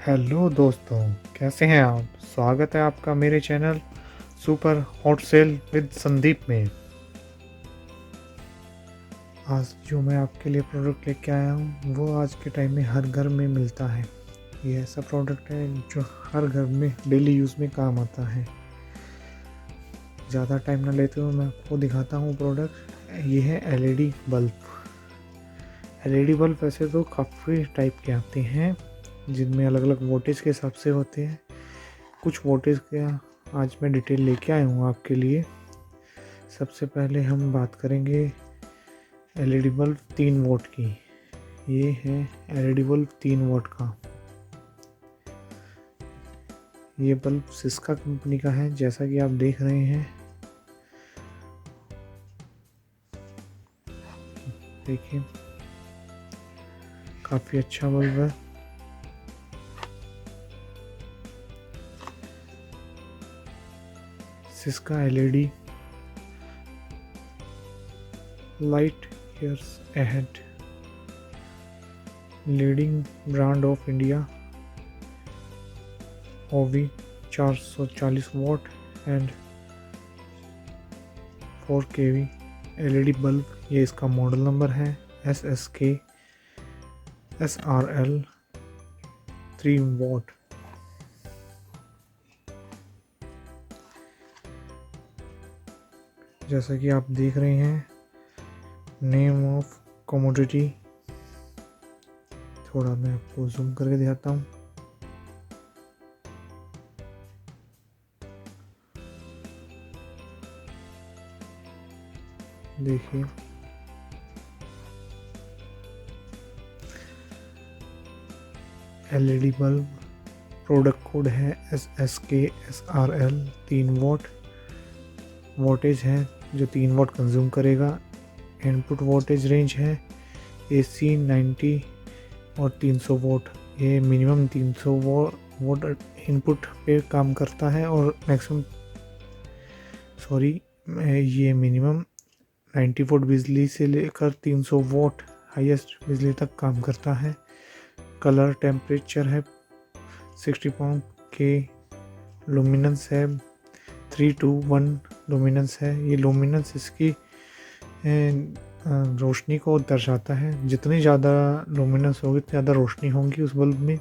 Hello दोस्तों, कैसे हैं आप? स्वागत है आपका मेरे channel super hot sale with Sandeep में। आज जो मैं आपके लिए प्रोडक्ट लेके आया हूँ वो आज के टाइम में हर घर में मिलता है। ये ऐसा प्रोडक्ट है जो हर घर में डेली यूज़ में काम आता है। ज़्यादा टाइम ना लेते हुए मैं आपको दिखाता हूँ प्रोडक्ट। ये है एलईडी बल्ब। एलईडी बल्ब वैसे तो काफ़ी टाइप के आते हैं जिनमें अलग अलग वोल्टेज के हिसाब से होते हैं। कुछ वोल्टेज का आज मैं डिटेल लेके आया हूँ आपके लिए। सबसे पहले हम बात करेंगे एलईडी बल्ब 3 वोल्ट की। ये है एलईडी बल्ब 3 वोल्ट का। ये बल्ब सिस्का कंपनी का है, जैसा कि आप देख रहे हैं। देखिए, काफ़ी अच्छा बल्ब है। Syska LED light years ahead, leading brand of India, ओवी 440 what and 4 kV LED bulb. ये इसका मॉडल नंबर है SSK SRL 3 वॉट। जैसा कि आप देख रहे हैं, नेम ऑफ कमोडिटी। थोड़ा मैं आपको जूम करके दिखाता हूँ। देखिए, एलईडी बल्ब, प्रोडक्ट कोड है SSK SRL 3 वॉट। वोल्टेज है जो 3 वॉट कंज्यूम करेगा। इनपुट वोल्टेज रेंज है AC 90 और 300 वोट। ये मिनिमम 300 वोट इनपुट पे काम करता है और मैक्सिमम ये मिनिमम 90 वोट बिजली से लेकर 300 वोट हाईएस्ट बिजली तक काम करता है। कलर टेम्परेचर है 60 पाउंड के। लुमिनेंस है 321 लुमिनेंस है। ये लुमिनेंस इसकी रोशनी को दर्शाता है। जितनी ज़्यादा लुमिनेंस होगी उतनी ज़्यादा रोशनी होगी उस बल्ब में।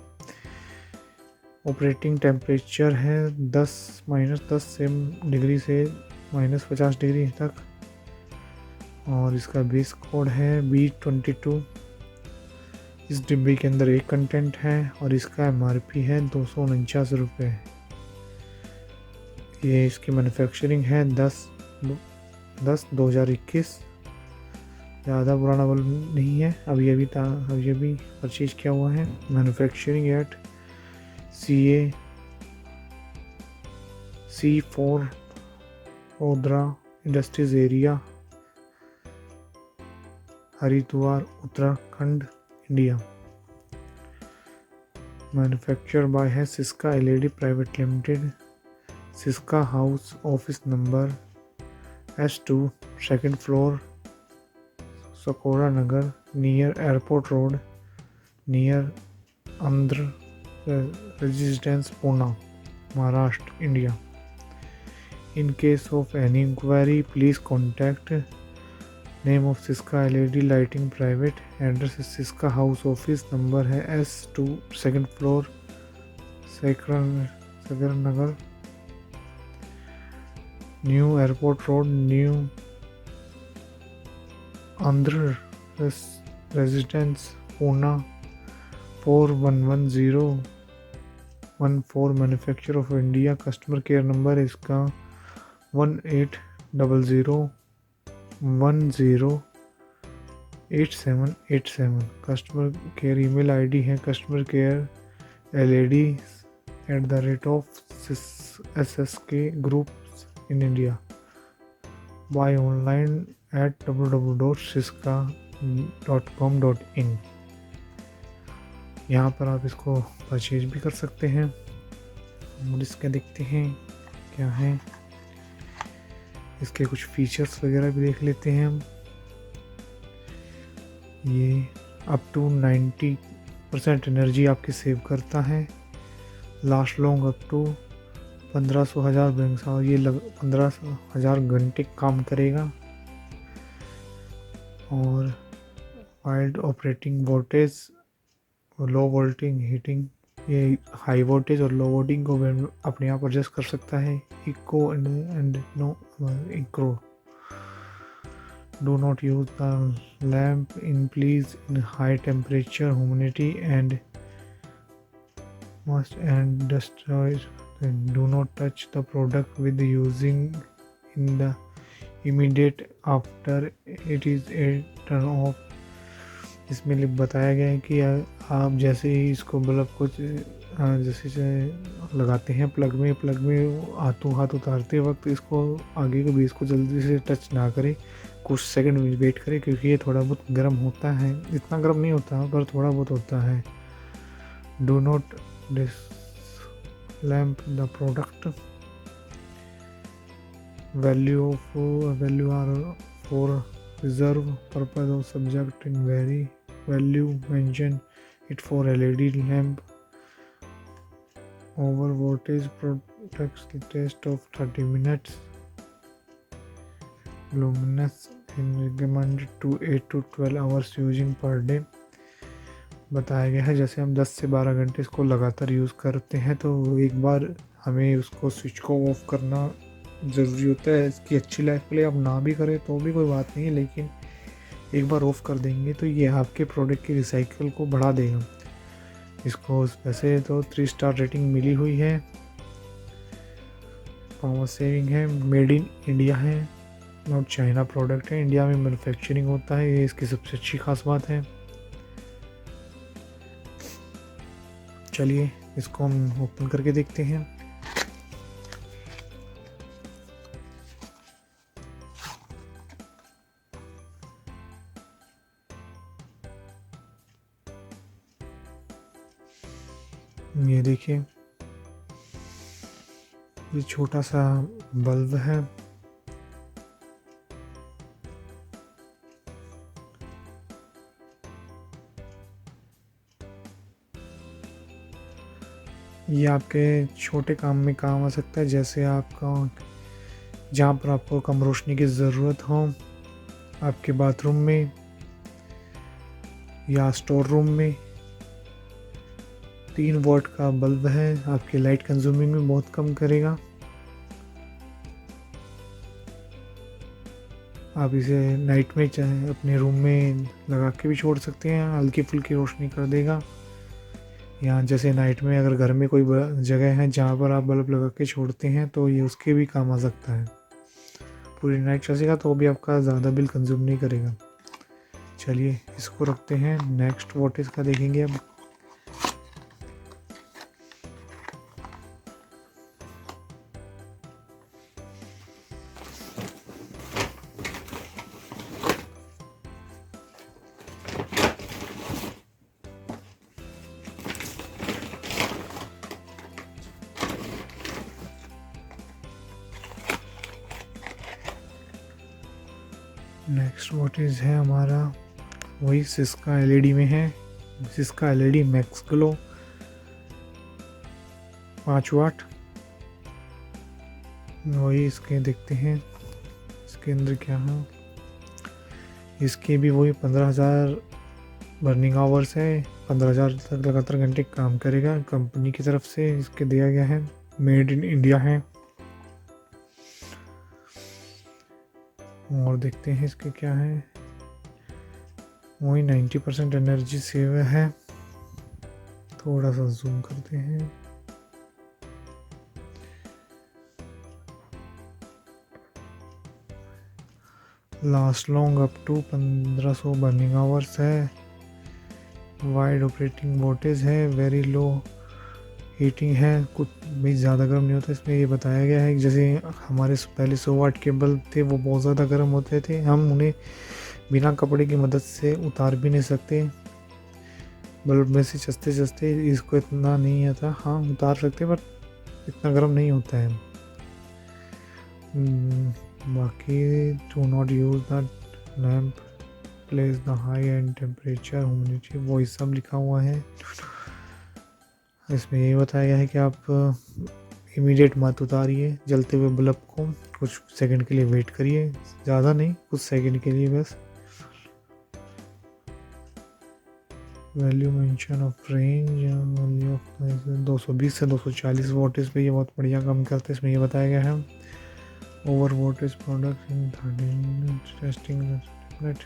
ऑपरेटिंग टेम्परेचर है -10 डिग्री से -50 डिग्री तक। और इसका बेस कोड है B22। इस डिब्बे के अंदर एक कंटेंट है और इसका MRP है 249 रुपये। ये इसकी मैन्युफैक्चरिंग है 10/2021। ज़्यादा पुराना बल्ब नहीं है, अभी परचेज किया हुआ है। मैन्युफैक्चरिंग एट C4 ओद्रा industries area, Haridwar, Uttarakhand, India. Manufacture by है Syska LED private limited, Syska house, office number S2, second floor, Sakora Nagar, near airport road, near Andhra residence, Pune, Maharashtra, India. In case of any inquiry, please contact name of Siska LED Lighting Private, address is Siska House, office number है S2, second floor, Sagar Nagar, new airport road, new Andhra residence, Pune 411014। Manufacture of India. Customer care number है इसका 1800108787। Customer care email ID है customer care led@SSK Groups in India। Buy online at www.siska.com.in। यहाँ पर आप इसको purchase भी कर सकते हैं। और इसके देखते हैं क्या है, इसके कुछ फीचर्स वगैरह भी देख लेते हैं हम। ये अप टू 90% एनर्जी आपकी सेव करता है। Last long up to 1500 banks और ये 15,000 घंटे काम करेगा। और वाइड ऑपरेटिंग वोल्टेज और लो वोल्टिंग हीटिंग, ये हाई वोल्टेज और लो वोल्टिंग को अपने आप एडजस्ट कर सकता है। Eco and no eco do not use the lamp in please in high temperature humidity and must and destroy, do not touch the product with using in the immediate after it is a turn off। इसमें बताया गया है कि आप जैसे ही इसको bulb को जैसे लगाते हैं प्लग में हाथ उतारते वक्त इसको आगे के बेस को जल्दी से टच ना करें, कुछ सेकंड वेट करें क्योंकि ये थोड़ा बहुत गर्म होता है। इतना गर्म नहीं होता पर थोड़ा बहुत होता है। Do not lamp the product value are for reserve purpose of subject in very value mention it for LED lamp over voltage products the test of 30 minutes luminous and recommended to 8 to 12 hours using per day। बताया गया है जैसे हम 10 से 12 घंटे इसको लगातार use करते हैं तो एक बार हमें उसको स्विच को ऑफ करना ज़रूरी होता है। इसकी अच्छी लाइफ के लिए आप ना भी करें तो भी कोई बात नहीं है, लेकिन एक बार ऑफ कर देंगे तो ये आपके प्रोडक्ट की रिसाइकल को बढ़ा देगा। इसको वैसे तो 3 स्टार रेटिंग मिली हुई है। पावर सेविंग है, मेड इन इंडिया है, नॉट चाइना प्रोडक्ट है, इंडिया में मैन्युफैक्चरिंग होता है, ये इसकी सबसे अच्छी खास बात है। चलिए इसको हम ओपन करके देखते हैं। ये देखिए ये छोटा सा बल्ब है। ये आपके छोटे काम में काम आ सकता है, जैसे आपका जहाँ पर आपको कम रोशनी की ज़रूरत हो, आपके बाथरूम में या स्टोर रूम में। 3 वॉट का बल्ब है, आपकी लाइट कंज्यूमिंग में बहुत कम करेगा। आप इसे नाइट में चाहे अपने रूम में लगा के भी छोड़ सकते हैं, हल्की फुल्की रोशनी कर देगा। या जैसे नाइट में अगर घर में कोई जगह है जहाँ पर आप बल्ब लगा के छोड़ते हैं तो ये उसके भी काम आ सकता है। पूरी नाइट चलेगा तो भी आपका ज़्यादा बिल कंज्यूम नहीं करेगा। चलिए इसको रखते हैं, नेक्स्ट वोल्टेज का देखेंगे अब। नेक्स्ट वोल्टेज है हमारा वही सिस्का एलईडी में है, सिस्का एलईडी मैक्स ग्लो 5 वाट। वही इसके देखते हैं इसके अंदर क्या है। इसके भी वही 15,000 बर्निंग आवर्स है, 15,000 तक लगातार घंटे काम करेगा। कंपनी की तरफ से इसके दिया गया है, मेड इन इंडिया है। और देखते हैं इसके क्या है, वही 90% एनर्जी सेव है। थोड़ा सा जूम करते हैं। Last long up to 1500 burning hours है। वाइड ऑपरेटिंग वोल्टेज है, वेरी लो हीटिंग है, कुछ भी ज़्यादा गर्म नहीं होता। इसमें ये बताया गया है कि जैसे हमारे पहले 100 वाट के बल्ब थे वो बहुत ज़्यादा गर्म होते थे, हम उन्हें बिना कपड़े की मदद से उतार भी नहीं सकते। बल्ब में से चस्ते इसको इतना नहीं आता, हाँ उतार सकते पर इतना गर्म नहीं होता है। बाकी do not use the lamp place the high and temperature humidity, वो सब लिखा हुआ है। इसमें ये बताया गया है कि आप इमीडिएट मत उतारिए जलते हुए बल्ब को, कुछ सेकंड के लिए वेट करिए, ज़्यादा नहीं, कुछ सेकंड के लिए बस। Value mention of range, value of 220 से 240 वोल्टेज पे ये बहुत बढ़िया काम करते हैं। इसमें ये बताया गया है over voltage product in 13 testing minute.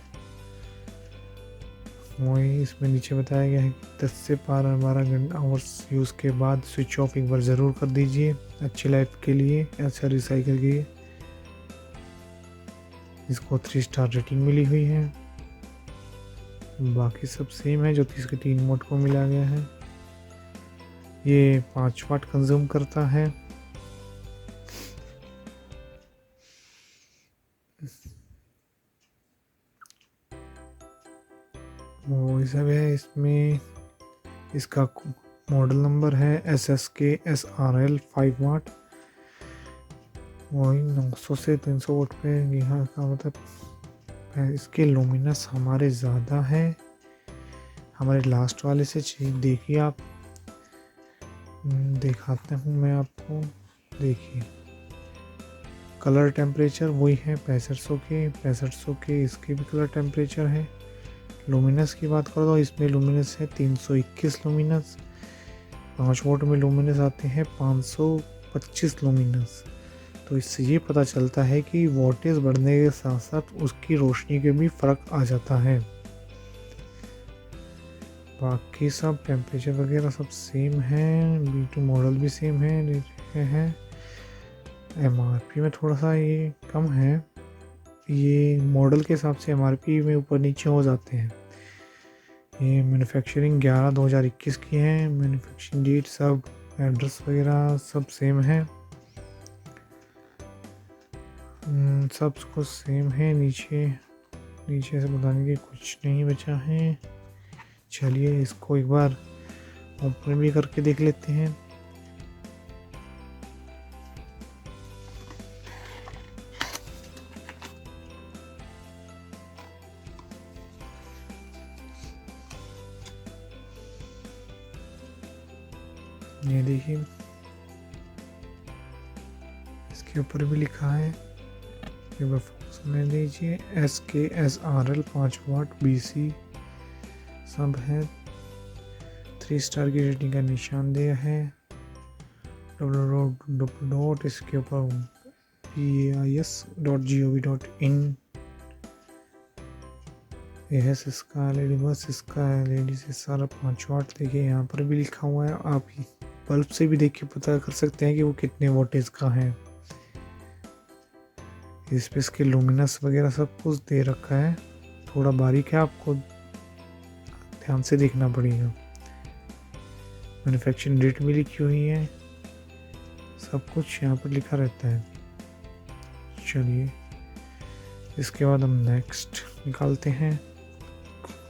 वही इसमें नीचे बताया गया है कि 10 से 12 घंटा आवर्स यूज़ के बाद स्विच ऑफ एक बार ज़रूर कर दीजिए, अच्छी लाइफ के लिए, अच्छा रिसाइकिल के लिए। इसको 3 स्टार रेटिंग मिली हुई है। बाकी सब सेम है जो 3 मोड को मिला गया है। ये 5 वाट कंज्यूम करता है। वो सब है इसमें। इसका मॉडल नंबर है SSK-SRL 5 वाट। वही 900 से 300 वाट पे यहाँ का मतलब इसके लुमिनस हमारे ज़्यादा है हमारे लास्ट वाले से। देखिए आप, दिखाता हूँ मैं आपको। देखिए कलर टेम्परेचर वही है 6500 के इसके भी कलर टेम्परेचर है। लुमिनस की बात करो तो इसमें लुमिनस है 321 लुमिनस। 5 वोट में लुमिनस आते हैं 525 लुमिनस। तो इससे ये पता चलता है कि वोल्टेज बढ़ने के साथ साथ उसकी रोशनी के भी फ़र्क आ जाता है। बाकी सब टेम्परेचर वगैरह सब सेम है। B2 मॉडल भी सेम है। MRP में थोड़ा सा ये कम है, ये मॉडल के हिसाब से MRP में ऊपर नीचे हो जाते हैं। ये मैन्युफैक्चरिंग 11/2021 की है। मैन्युफैक्चरिंग डेट सब एड्रेस वगैरह सब सेम है। सब कुछ सेम है। नीचे से बताने के कुछ नहीं बचा है। चलिए इसको एक बार ओपन भी करके देख लेते हैं। ये देखिए इसके ऊपर भी लिखा है, सुनने दीजिए, SKSRL 5 वाट BC सब है। 3 स्टार की रेटिंग का निशान दिया है। डॉट इसके ऊपर PAIS.gov.in। यह इसका LED बस, इसका LED से सारा 5 वाट। देखिए यहाँ पर भी लिखा हुआ है। आप बल्ब से भी देख के पता कर सकते हैं कि वो कितने वोल्टेज का है। इस पे इसके लुमिनस वगैरह सब कुछ दे रखा है। थोड़ा बारीक है, आपको ध्यान से देखना पड़ेगा। मैन्युफैक्चरिंग डेट भी लिखी हुई है, सब कुछ यहाँ पर लिखा रहता है। चलिए इसके बाद हम नेक्स्ट निकालते हैं,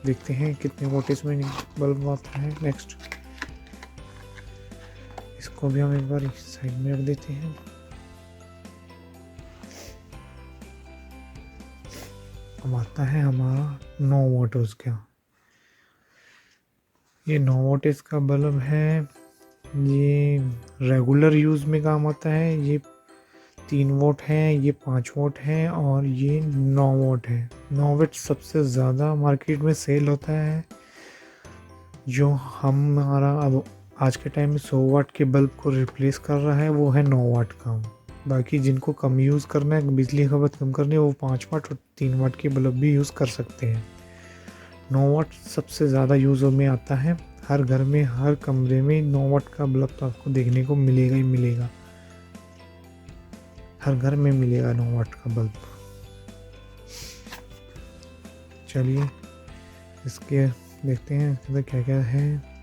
देखते हैं कितने वोल्टेज में बल्ब आता है। नेक्स्ट इसको भी हम एक बार साइड में रख देते हैं। अब आता है हमारा 9 वोल्टेज का। ये 9 वोल्टेज का बल्ब है। ये रेगुलर यूज़ में काम आता है। ये 3 वोट है, ये 5 वोट है और ये 9 वोट है। 9 वोट सबसे ज़्यादा मार्केट में सेल होता है। जो हमारा अब आज के टाइम में 100 वाट के बल्ब को रिप्लेस कर रहा है वो है 9 वाट का। बाकी जिनको कम यूज़ करना है, बिजली खपत कम करनी है, वो 5 वाट और 3 वाट के बल्ब भी यूज़ कर सकते हैं। 9 वाट सबसे ज़्यादा यूज़ में आता है। हर घर में, हर कमरे में 9 वाट का बल्ब तो आपको देखने को मिलेगा ही मिलेगा। हर घर में मिलेगा 9 वाट का बल्ब। चलिए इसके देखते हैं इसके क्या क्या है।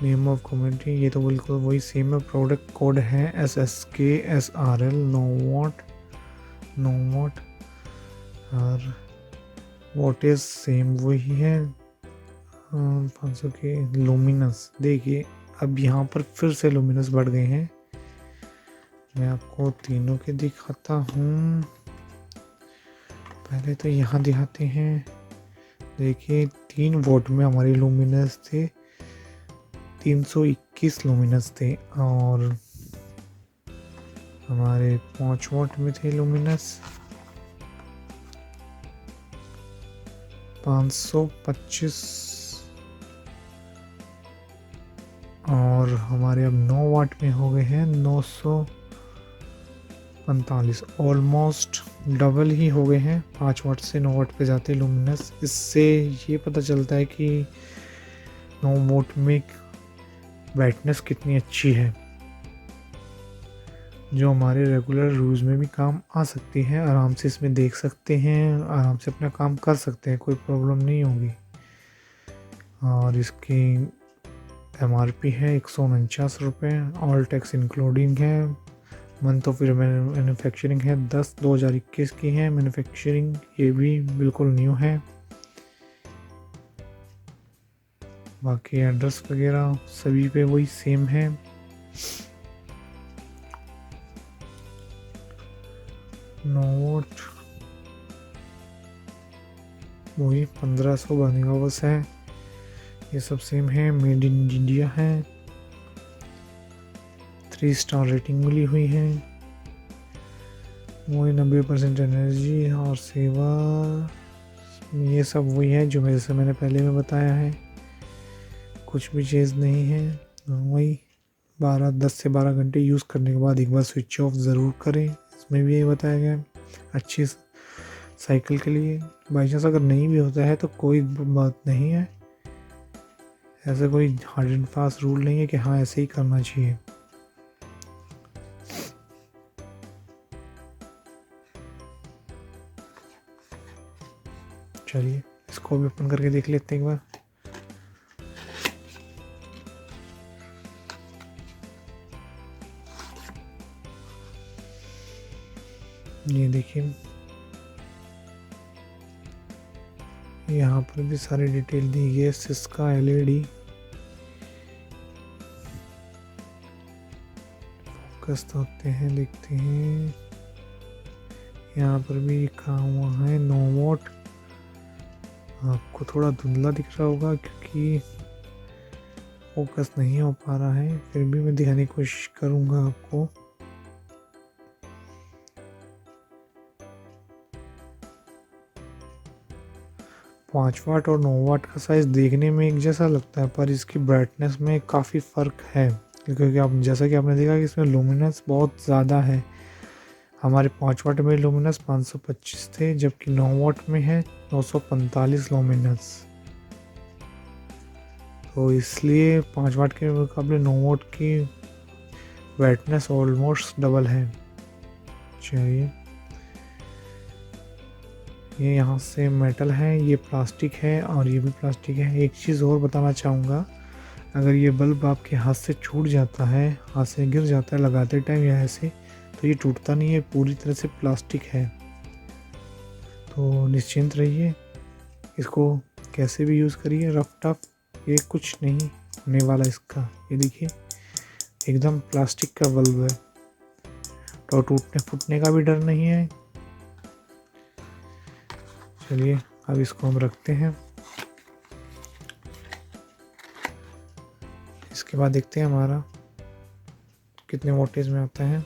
नेम ऑफ कम्युनिटी, ये तो बिल्कुल वही सेम है। प्रोडक्ट कोड है SSKSRL 9 वाट और वोल्टेज सेम वही है 500 के। लुमिनस देखिए अब यहाँ पर फिर से लुमिनस बढ़ गए हैं। मैं आपको तीनों के दिखाता हूँ। पहले तो यहाँ दिखाते हैं। देखिए 3 वोट में हमारी लुमिनस थे 21 लुमिनस थे और हमारे 5 वाट में थे लुमिनस 525 और हमारे अब 9 वाट में हो गए हैं 945। ऑलमोस्ट डबल ही हो गए हैं, 5 वाट से 9 वाट पे जाते लुमिनस। इससे ये पता चलता है कि 9 वाट में ब्राइटनेस कितनी अच्छी है, जो हमारे रेगुलर यूज़ में भी काम आ सकती है। आराम से इसमें देख सकते हैं, आराम से अपना काम कर सकते हैं, कोई प्रॉब्लम नहीं होगी। और इसकी MRP है 149 रुपये, ऑल टैक्स इंक्लूडिंग है। मंथ ऑफ मैन्युफैक्चरिंग है 10/2021 की है मैन्युफैक्चरिंग, ये भी बिल्कुल न्यू है। बाकी एड्रेस वगैरह सभी पे वही सेम है। नोट वही 1500 बनेगा बस है, ये सब सेम है। मेड इन इंडिया है, 3 स्टार रेटिंग मिली हुई है। वही 90% एनर्जी और सेवा, ये सब वही है जो मेरे से मैंने पहले में बताया है, कुछ भी चीज़ नहीं है। वही 10 से 12 घंटे यूज़ करने के बाद एक बार स्विच ऑफ ज़रूर करें, इसमें भी यही बताया गया है। अच्छी साइकिल के लिए बाई चांस अगर नहीं भी होता है तो कोई बात नहीं है, ऐसा कोई हार्ड एंड फास्ट रूल नहीं है कि हाँ ऐसे ही करना चाहिए। चलिए इसको भी ओपन करके देख लेते हैं एक बार। ये देखिए यहाँ पर भी सारी डिटेल दी गई है। सिस्का LED फोकस होते हैं, देखते हैं यहाँ पर भी लिखा हुआ है 9 वाट। आपको थोड़ा धुंधला दिख रहा होगा क्योंकि फोकस नहीं हो पा रहा है, फिर भी मैं दिखाने की कोशिश करूँगा आपको। पाँच वाट और 9 वाट का साइज़ देखने में एक जैसा लगता है, पर इसकी ब्राइटनेस में काफ़ी फ़र्क है, क्योंकि आप जैसा कि आपने देखा कि इसमें लुमिनस बहुत ज़्यादा है। हमारे 5 वाट में लुमिनस 525 थे, जबकि 9 वाट में है 945 लुमिनस। तो इसलिए 5 वाट के मुकाबले 9 वाट की ब्राइटनेस ऑलमोस्ट डबल है। चलिए ये यहाँ से मेटल है, ये प्लास्टिक है और ये भी प्लास्टिक है। एक चीज़ और बताना चाहूँगा, अगर ये बल्ब आपके हाथ से छूट जाता है, हाथ से गिर जाता है लगाते टाइम या ऐसे, तो ये टूटता नहीं है, पूरी तरह से प्लास्टिक है। तो निश्चिंत रहिए, इसको कैसे भी यूज़ करिए, रफ टफ, ये कुछ नहीं होने वाला इसका। ये देखिए एकदम प्लास्टिक का बल्ब है, तो टूटने फूटने का भी डर नहीं है। चलिए अब इसको हम रखते हैं, इसके बाद देखते हैं हमारा कितने वोल्टेज में आता है।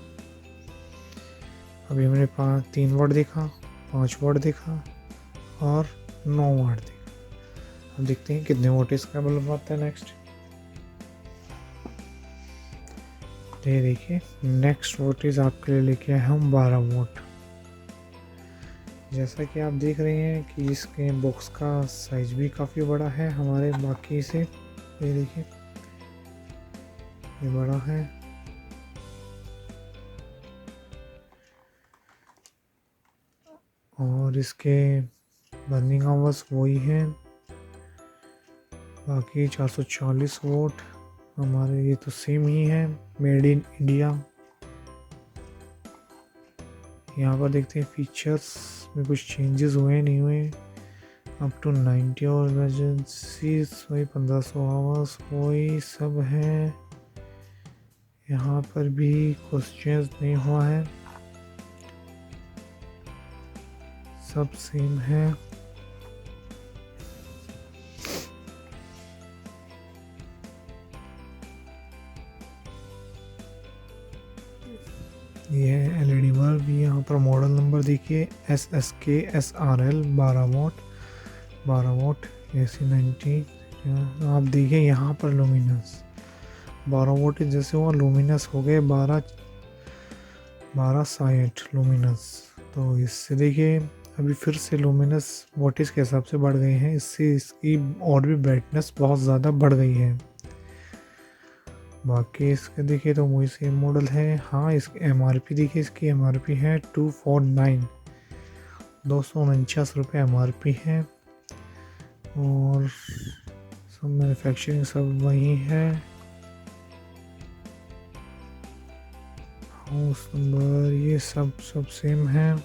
अभी हमने 3 वाट देखा, 5 वाट देखा और 9 वाट देखा। अब देखते हैं कितने वोल्टेज का बल्ब आता है नेक्स्ट। ये देखिए नेक्स्ट वोल्टेज आपके लिए लेके आए हम 12 वोल्ट। जैसा कि आप देख रहे हैं कि इसके बॉक्स का साइज भी काफ़ी बड़ा है हमारे बाकी से। ये देखिए ये बड़ा है, और इसके बर्निंग आवर्स वही हैं, बाकी 440 वोट हमारे, ये तो सेम ही है, मेड इन इंडिया। यहाँ पर देखते हैं फीचर्स में कुछ चेंजेस हुए नहीं हुए। अप टू 90 और इमरजेंसी वही 1500 आवर्स वही सब है। यहाँ पर भी कुछ चेंज नहीं हुआ है, सब सेम है। ये है एलईडी बल्ब। यहाँ पर मॉडल नंबर देखिए SSK SRL 12 वॉट AC90। आप देखिए यहाँ पर लुमिनस 12 वोल्ट जैसे वो लुमिनस हो गए 1260 लुमिनस। तो इससे देखिए अभी फिर से लुमिनस वोल्टेज के हिसाब से बढ़ गए हैं, इससे इसकी और भी ब्राइटनेस बहुत ज़्यादा बढ़ गई है। बाकी इसके देखिए तो वही सेम मॉडल है। हाँ, इसकी MRP देखिए, इसकी MRP है 249 ₹249 MRP है। और सब मैन्युफैक्चरिंग सब वही है। हाउस नंबर ये सब सेम है।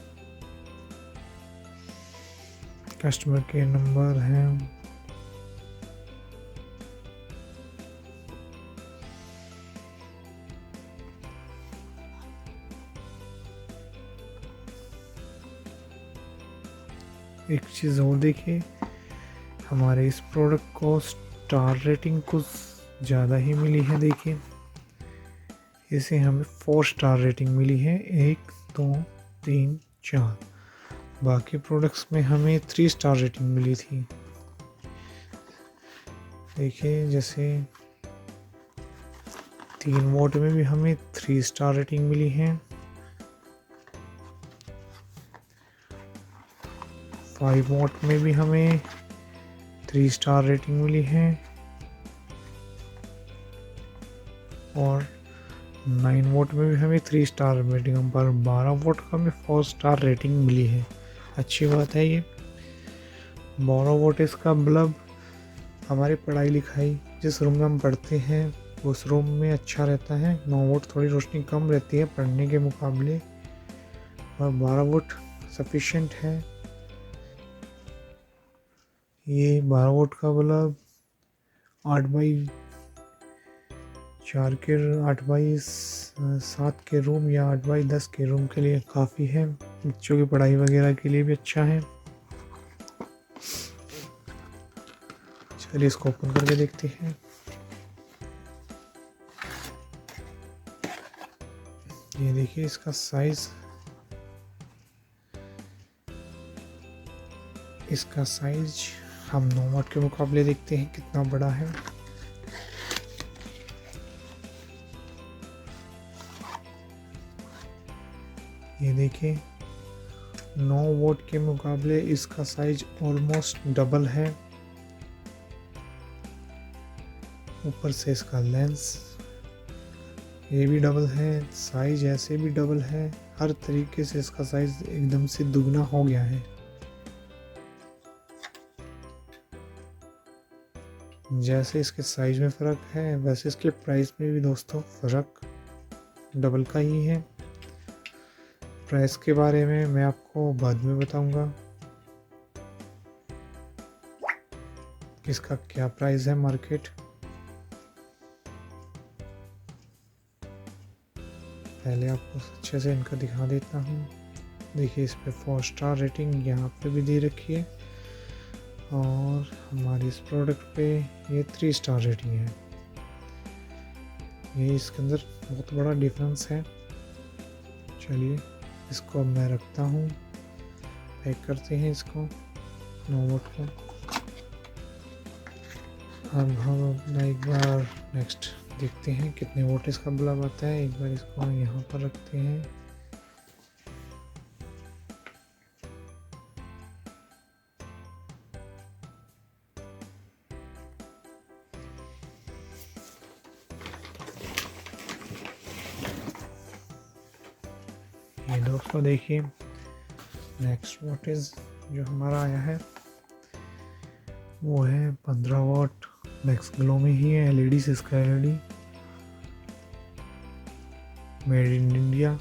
कस्टमर केयर नंबर है। एक चीज़ और देखिए, हमारे इस प्रोडक्ट को स्टार रेटिंग कुछ ज़्यादा ही मिली है। देखिए इसे हमें 4 स्टार रेटिंग मिली है, 1 2 3 4। बाकी प्रोडक्ट्स में हमें 3 स्टार रेटिंग मिली थी। देखिए जैसे 3 वोट में भी हमें 3 स्टार रेटिंग मिली है, 5 वोट में भी हमें 3 स्टार रेटिंग मिली है, और 9 वोट में भी हमें 3 स्टार रेटिंग, पर 12 वोट का हमें 4 स्टार रेटिंग मिली है। अच्छी बात है ये। 12 वोट इसका बल्ब हमारी पढ़ाई लिखाई जिस रूम में हम पढ़ते हैं उस रूम में अच्छा रहता है। 9 वोट थोड़ी रोशनी कम रहती है पढ़ने के मुकाबले, और 12 वोट सफिशिएंट है। ये 12 वोट का बल्ब 8x7 के रूम या 8x10 के रूम के लिए काफ़ी है। बच्चों की पढ़ाई वगैरह के लिए भी अच्छा है। चलिए इसको ओपन करके देखते हैं। ये देखिए इसका साइज, हम 9 वाट के मुकाबले देखते हैं कितना बड़ा है। ये देखिए 9 वोट के मुकाबले इसका साइज ऑलमोस्ट डबल है। ऊपर से इसका लेंस ये भी डबल है, साइज ऐसे भी डबल है, हर तरीके से इसका साइज एकदम से दुगना हो गया है। जैसे इसके साइज में फ़र्क है वैसे इसके प्राइस में भी दोस्तों फ़र्क डबल का ही है। प्राइस के बारे में मैं आपको बाद में बताऊंगा इसका क्या प्राइस है मार्केट। पहले आपको अच्छे से इनका दिखा देता हूँ। देखिए इस पे 4 स्टार रेटिंग यहाँ पे भी दे रखी है, और हमारे इस प्रोडक्ट पे ये 3 स्टार रेटिंग है। ये इसके अंदर बहुत बड़ा डिफरेंस है। चलिए इसको अब मैं रखता हूँ, पैक करते हैं इसको 9 वोट को। अब हम अपना एक बार नेक्स्ट देखते हैं कितने वोट इसका बल्ब आता है। एक बार इसको यहाँ पर रखते हैं। ये दोस्तों देखिए नेक्स्ट वोल्टेज जो हमारा आया है वो है 15 वॉट। मैक्स ग्लो में ही है, एलईडी से इसका एलईडी मेड इन इंडिया।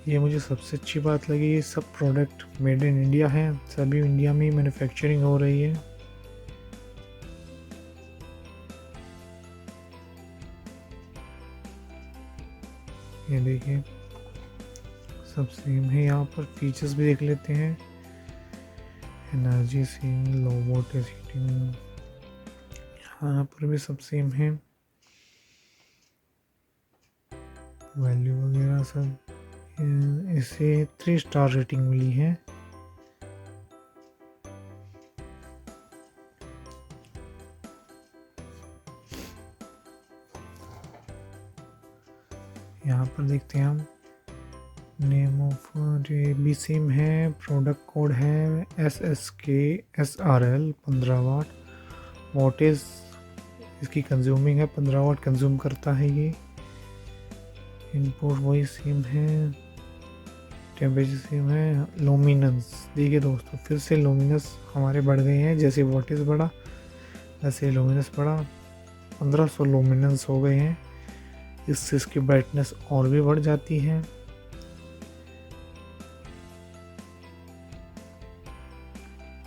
ये मुझे सबसे अच्छी बात लगी, ये सब प्रोडक्ट मेड इन इंडिया है, सभी इंडिया में मैन्युफैक्चरिंग हो रही है। ये देखिए सब सेम है। यहाँ पर फीचर्स भी देख लेते हैं। Energy same, low voltage heating, यहाँ पर भी सब सेम है। वैल्यू वगैरह सब। इसे 3 स्टार रेटिंग मिली है। यहाँ पर देखते हैं हम नेम ऑफ भी सेम है। प्रोडक्ट कोड है SSKSRL 15 वाट। वॉटेज इसकी कंज्यूमिंग है 15 वाट कंज्यूम करता है ये। इनपुट वही सेम है, टेम्परेचर सेम है। लुमिनेंस देखिए दोस्तों, फिर से लुमिनेंस हमारे बढ़ गए हैं। जैसे वॉटेज बढ़ा वैसे लुमिनेंस बढ़ा, 1500 लुमिनेंस हो गए हैं। इससे इसकी ब्राइटनेस और भी बढ़ जाती है।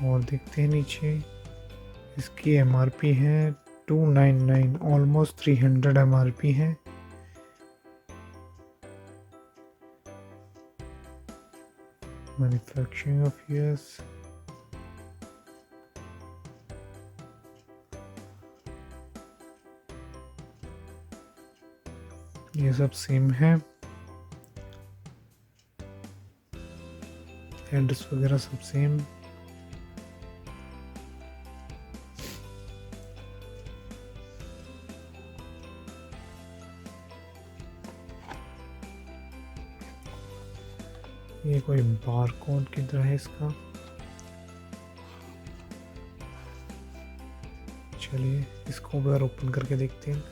और देखते हैं नीचे, इसकी MRP है 299, ऑलमोस्ट 300 MRP है। मैन्युफैक्चरिंग ऑफ यूएस, ये सब सेम है। एड्रेस वगैरह सब सेम। ये कोई बारकोड की तरह है इसका। चलिए इसको एक बार ओपन करके देखते हैं।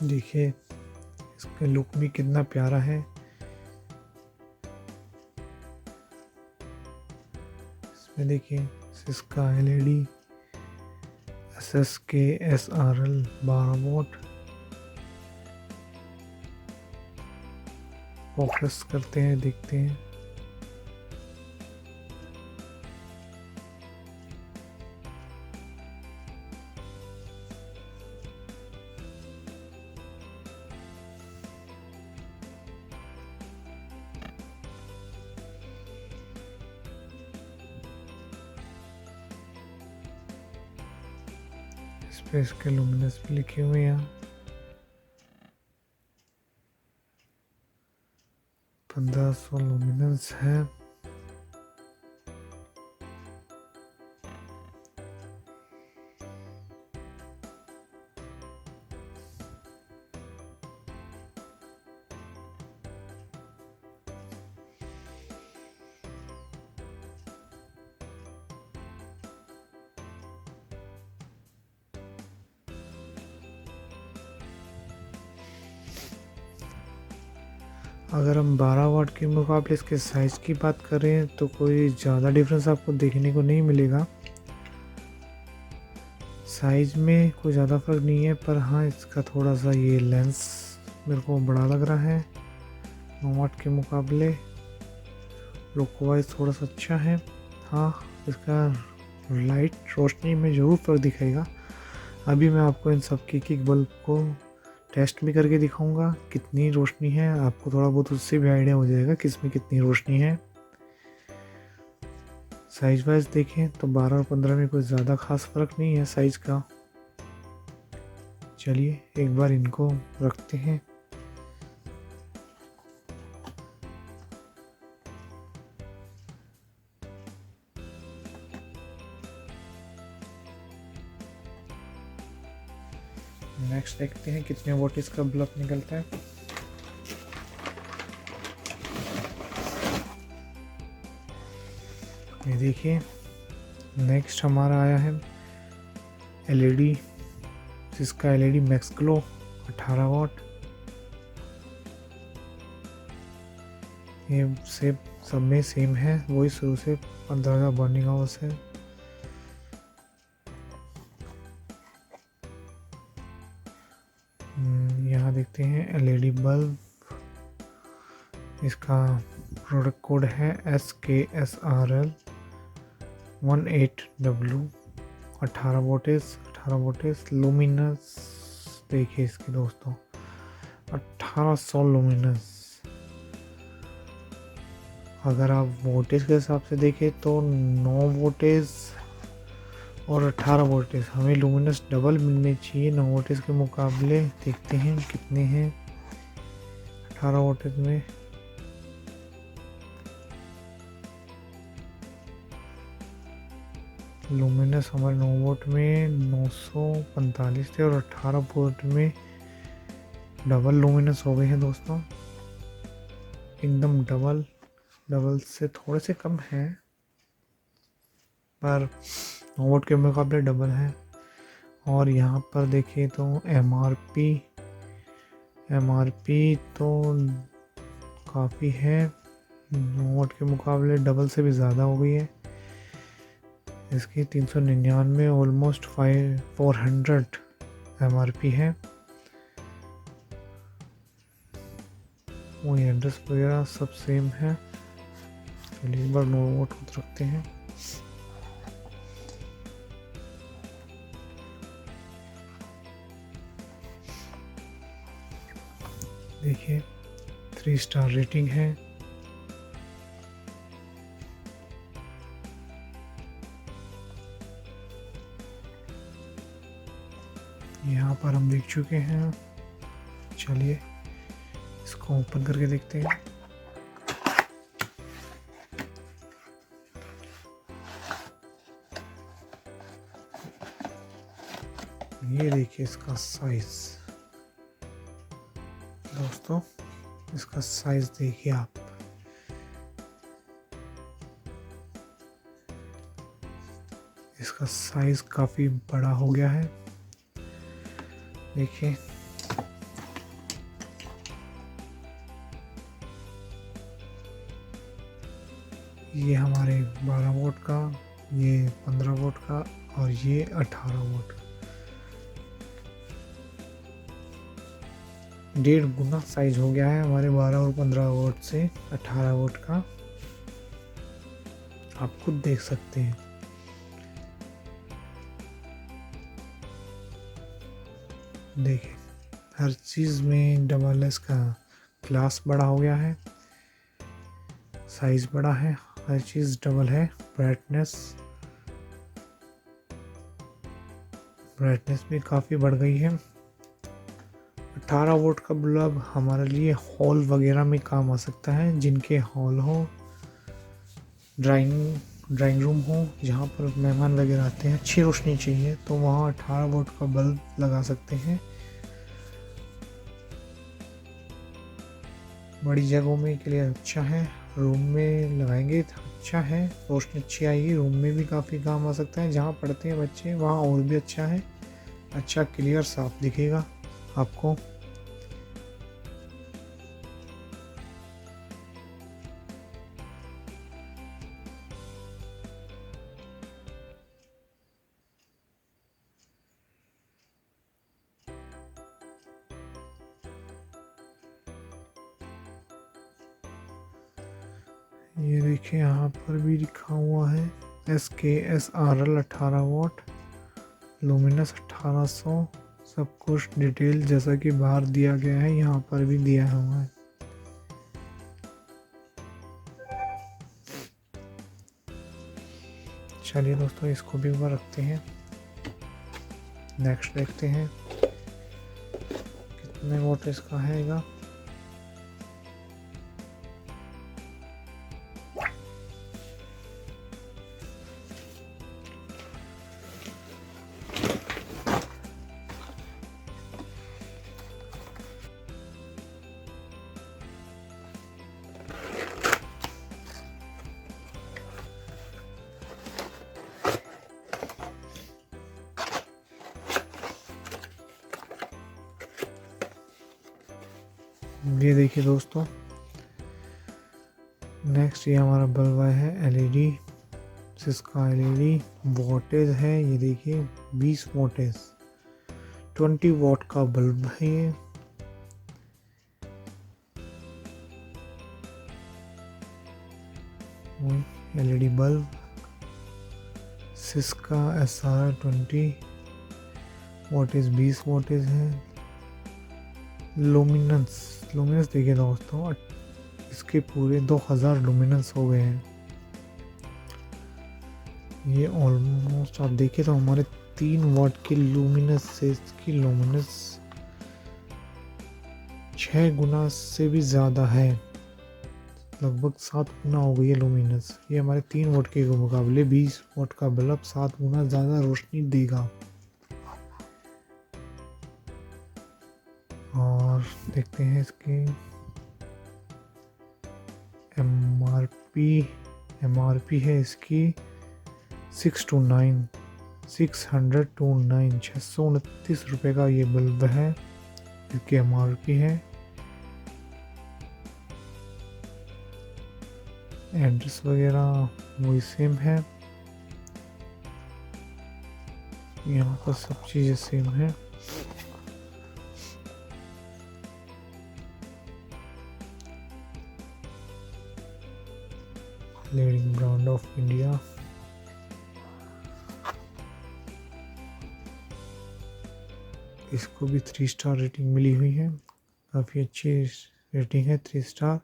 देखिए इसका लुक भी कितना प्यारा है। इसमें देखिए Syska LED SSKSRL 12 what. Focus करते हैं, देखते हैं। इस पे इसके लुमिनस भी लिखे हुए हैं। 1500 लुमिनस है। अगर हम 12 वाट के मुकाबले इसके साइज़ की बात करें तो कोई ज़्यादा डिफरेंस आपको देखने को नहीं मिलेगा। साइज़ में कोई ज़्यादा फ़र्क नहीं है, पर हाँ इसका थोड़ा सा ये लेंस मेरे को बड़ा लग रहा है 9 वाट के मुकाबले। लुक वाइज थोड़ा सा अच्छा है। हाँ इसका लाइट रोशनी में ज़रूर फ़र्क दिखाएगा। अभी मैं आपको इन सब की बल्ब को टेस्ट भी करके दिखाऊंगा कितनी रोशनी है। आपको थोड़ा बहुत उससे भी आइडिया हो जाएगा कि इसमें कितनी रोशनी है। साइज वाइज देखें तो 12 और 15 में कोई ज़्यादा खास फ़र्क नहीं है साइज़ का। चलिए एक बार इनको रखते हैं। नेक्स्ट देखते हैं कितने वोट इसका बल्ब निकलता है। ये देखिए नेक्स्ट हमारा आया है LED, जिसका LED मैक्स ग्लो 18 वाट। ये सब में सेम है, वही शुरू से 15 का बर्निंग आवर्स है। यहाँ देखते हैं LED बल्ब, इसका प्रोडक्ट कोड है SKSRL 18W। 18 वोल्टेज लुमिनस देखिए इसके दोस्तों, 1800 लुमिनस। अगर आप वोल्टेज के हिसाब से देखें तो 9 वोल्टेज और 18 वोल्टेज, हमें लुमिनस डबल मिलने चाहिए 9 वोल्टेज के मुकाबले। देखते हैं कितने हैं 18 वोल्टेज में। लुमिनस हमारे 9 वोल्ट में 945 थे और 18 वोल्ट में डबल लुमिनस हो गए हैं दोस्तों, एकदम डबल से थोड़े से कम है पर 9 वोल्ट के मुकाबले डबल है। और यहाँ पर देखिए तो एमआरपी तो काफ़ी है, 9 वोल्ट के मुकाबले डबल से भी ज़्यादा हो गई है इसकी। 399 ऑलमोस्ट 400 एमआरपी है। वो एड्रेस वगैरह सब सेम है। चलिए एक बार 9 वोल्ट को रखते हैं। देखिए 3 स्टार रेटिंग है। यहाँ पर हम देख चुके हैं। चलिए इसको ओपन करके देखते हैं। ये देखिए इसका साइज दोस्तों, इसका साइज देखिए आप। इसका साइज काफी बड़ा हो गया है। देखिए ये हमारे 12 वोल्ट का, ये 15 वोल्ट का और ये 18 वोल्ट का। 1.5 गुना साइज हो गया है हमारे 12 और 15 वोल्ट से 18 वोल्ट का। आप खुद देख सकते हैं। देखिए हर चीज़ में डबल एस का ग्लास बड़ा हो गया है, साइज बड़ा है, हर चीज़ डबल है। ब्राइटनेस भी काफ़ी बढ़ गई है। 18 वोल्ट का बल्ब हमारे लिए हॉल वगैरह में काम आ सकता है, जिनके हॉल हो, ड्राइंग रूम हो, जहाँ पर मेहमान वगैरह आते हैं, अच्छी रोशनी चाहिए तो वहाँ 18 वोल्ट का बल्ब लगा सकते हैं। बड़ी जगहों में के लिए अच्छा है, रूम में लगाएंगे तो अच्छा है, रोशनी अच्छी आएगी, रूम में भी काफ़ी काम आ सकता है। जहाँ पढ़ते हैं बच्चे वहाँ और भी अच्छा है, अच्छा क्लियर साफ दिखेगा आपको। ये देखिए यहाँ पर भी लिखा हुआ है SKSRL 18 वोट, लुमिनस 1800, सब कुछ डिटेल जैसा कि बाहर दिया गया है यहाँ पर भी दिया हुआ है। चलिए दोस्तों इसको भी ऊपर रखते हैं। नेक्स्ट देखते हैं कितने वोट इसका हैगा। ये देखिए दोस्तों, नेक्स्ट ये हमारा बल्ब है एलईडी, सिस्का एलईडी। वोल्टेज है ये देखिए 20 वोल्टेज, 20 वॉट का बल्ब है ये। LED bulb Syska SR20, voltage 20 voltage है, लुमिनेंस लुमिनेंस देखिए दोस्तों, इसके पूरे 2000 लुमिनेंस हो गए हैं। ये ऑलमोस्ट आप देखिए तो हमारे 3 वाट की लुमिनेंस से इसकी लुमिनेंस 6 गुना से भी ज़्यादा है, लगभग 7 गुना हो गई है लुमिनेंस। ये हमारे 3 वाट के मुकाबले 20 वाट का बल्ब 7 गुना ज़्यादा रोशनी देगा। और देखते हैं इसकी एमआरपी है इसकी 629 629 रुपये का ये बल्ब है, इसकी एमआरपी है। एड्रेस वगैरह वही सेम है, यहाँ पर सब चीज़ें सेम है। Leading brand of India. इसको भी 3 स्टार रेटिंग मिली हुई है, काफ़ी अच्छी रेटिंग है 3 स्टार।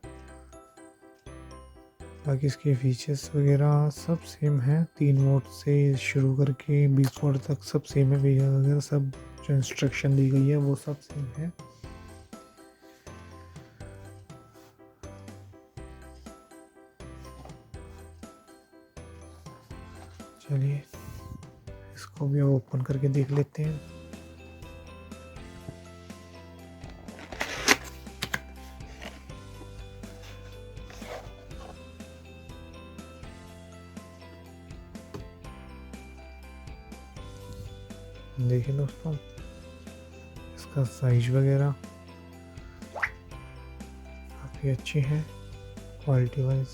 बाकी इसके फीचर्स वगैरह सब सेम है, 3 वोट से शुरू करके 20 वोट तक सब सेम है। फीचर वगैरह सब जो इंस्ट्रक्शन दी गई है वो सब सेम है। चलिए इसको भी ओपन करके देख लेते हैं। देखिए दोस्तों, इसका साइज वगैरह काफ़ी अच्छी है, क्वालिटी वाइज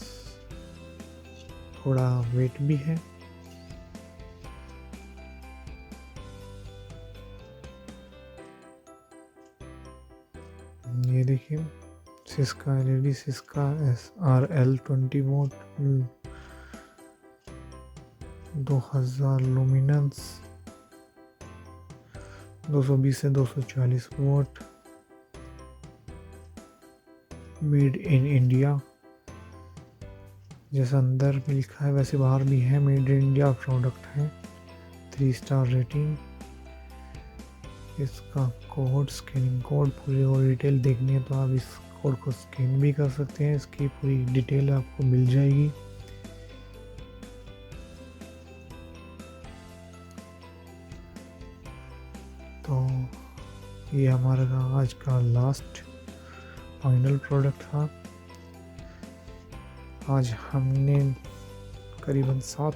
थोड़ा वेट भी है। ये देखिए Syska LED Syska SRL 20 vote 2000 luminous 220 से 240 वोट, मेड इन इंडिया। जैसा अंदर भी लिखा है वैसे बाहर भी है, मेड इन इंडिया प्रोडक्ट है। 3 स्टार रेटिंग। इसका कोड स्कैनिंग कोड पूरी और डिटेल देखनी है तो आप इस कोड को स्कैन भी कर सकते हैं, इसकी पूरी डिटेल आपको मिल जाएगी। तो ये हमारा आज का लास्ट फाइनल प्रोडक्ट था। आज हमने करीबन 7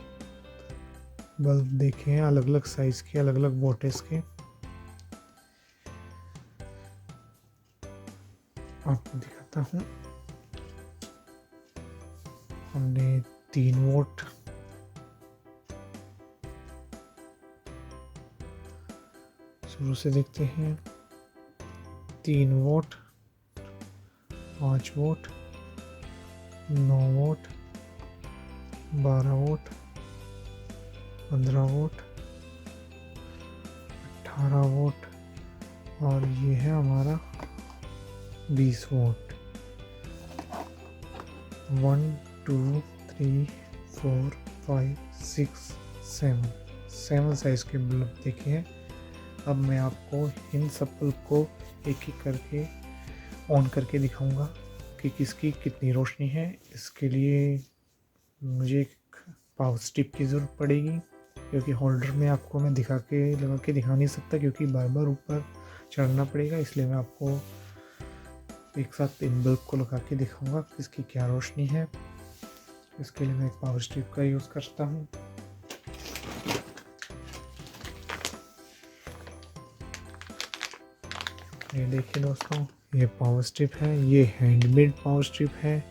बल्ब देखे हैं, अलग अलग साइज के, अलग अलग वोल्टेज के। आपको दिखाता हूँ। हमने 3 वोट, शुरू से देखते हैं। 3 vote, 5 vote, 9 vote, 12 vote, 15 vote, 18 vote और ये है हमारा 20 वोट। 1 2 3 4 5 6 7 साइज के बल्ब देखे हैं। अब मैं आपको इन सब बल्ब को एक एक करके ऑन करके दिखाऊंगा कि किसकी कितनी रोशनी है। इसके लिए मुझे एक पावर स्ट्रिप की ज़रूरत पड़ेगी, क्योंकि होल्डर में आपको मैं लगा के दिखा नहीं सकता, क्योंकि बार बार ऊपर चढ़ना पड़ेगा। इसलिए मैं आपको एक साथ इन बल्ब को लगा के दिखाऊंगा किसकी क्या रोशनी है। इसके लिए मैं एक पावर स्ट्रिप का यूज़ करता हूँ। ये देखिए दोस्तों, ये पावर स्ट्रिप है, ये हैंडमेड पावर स्ट्रिप है।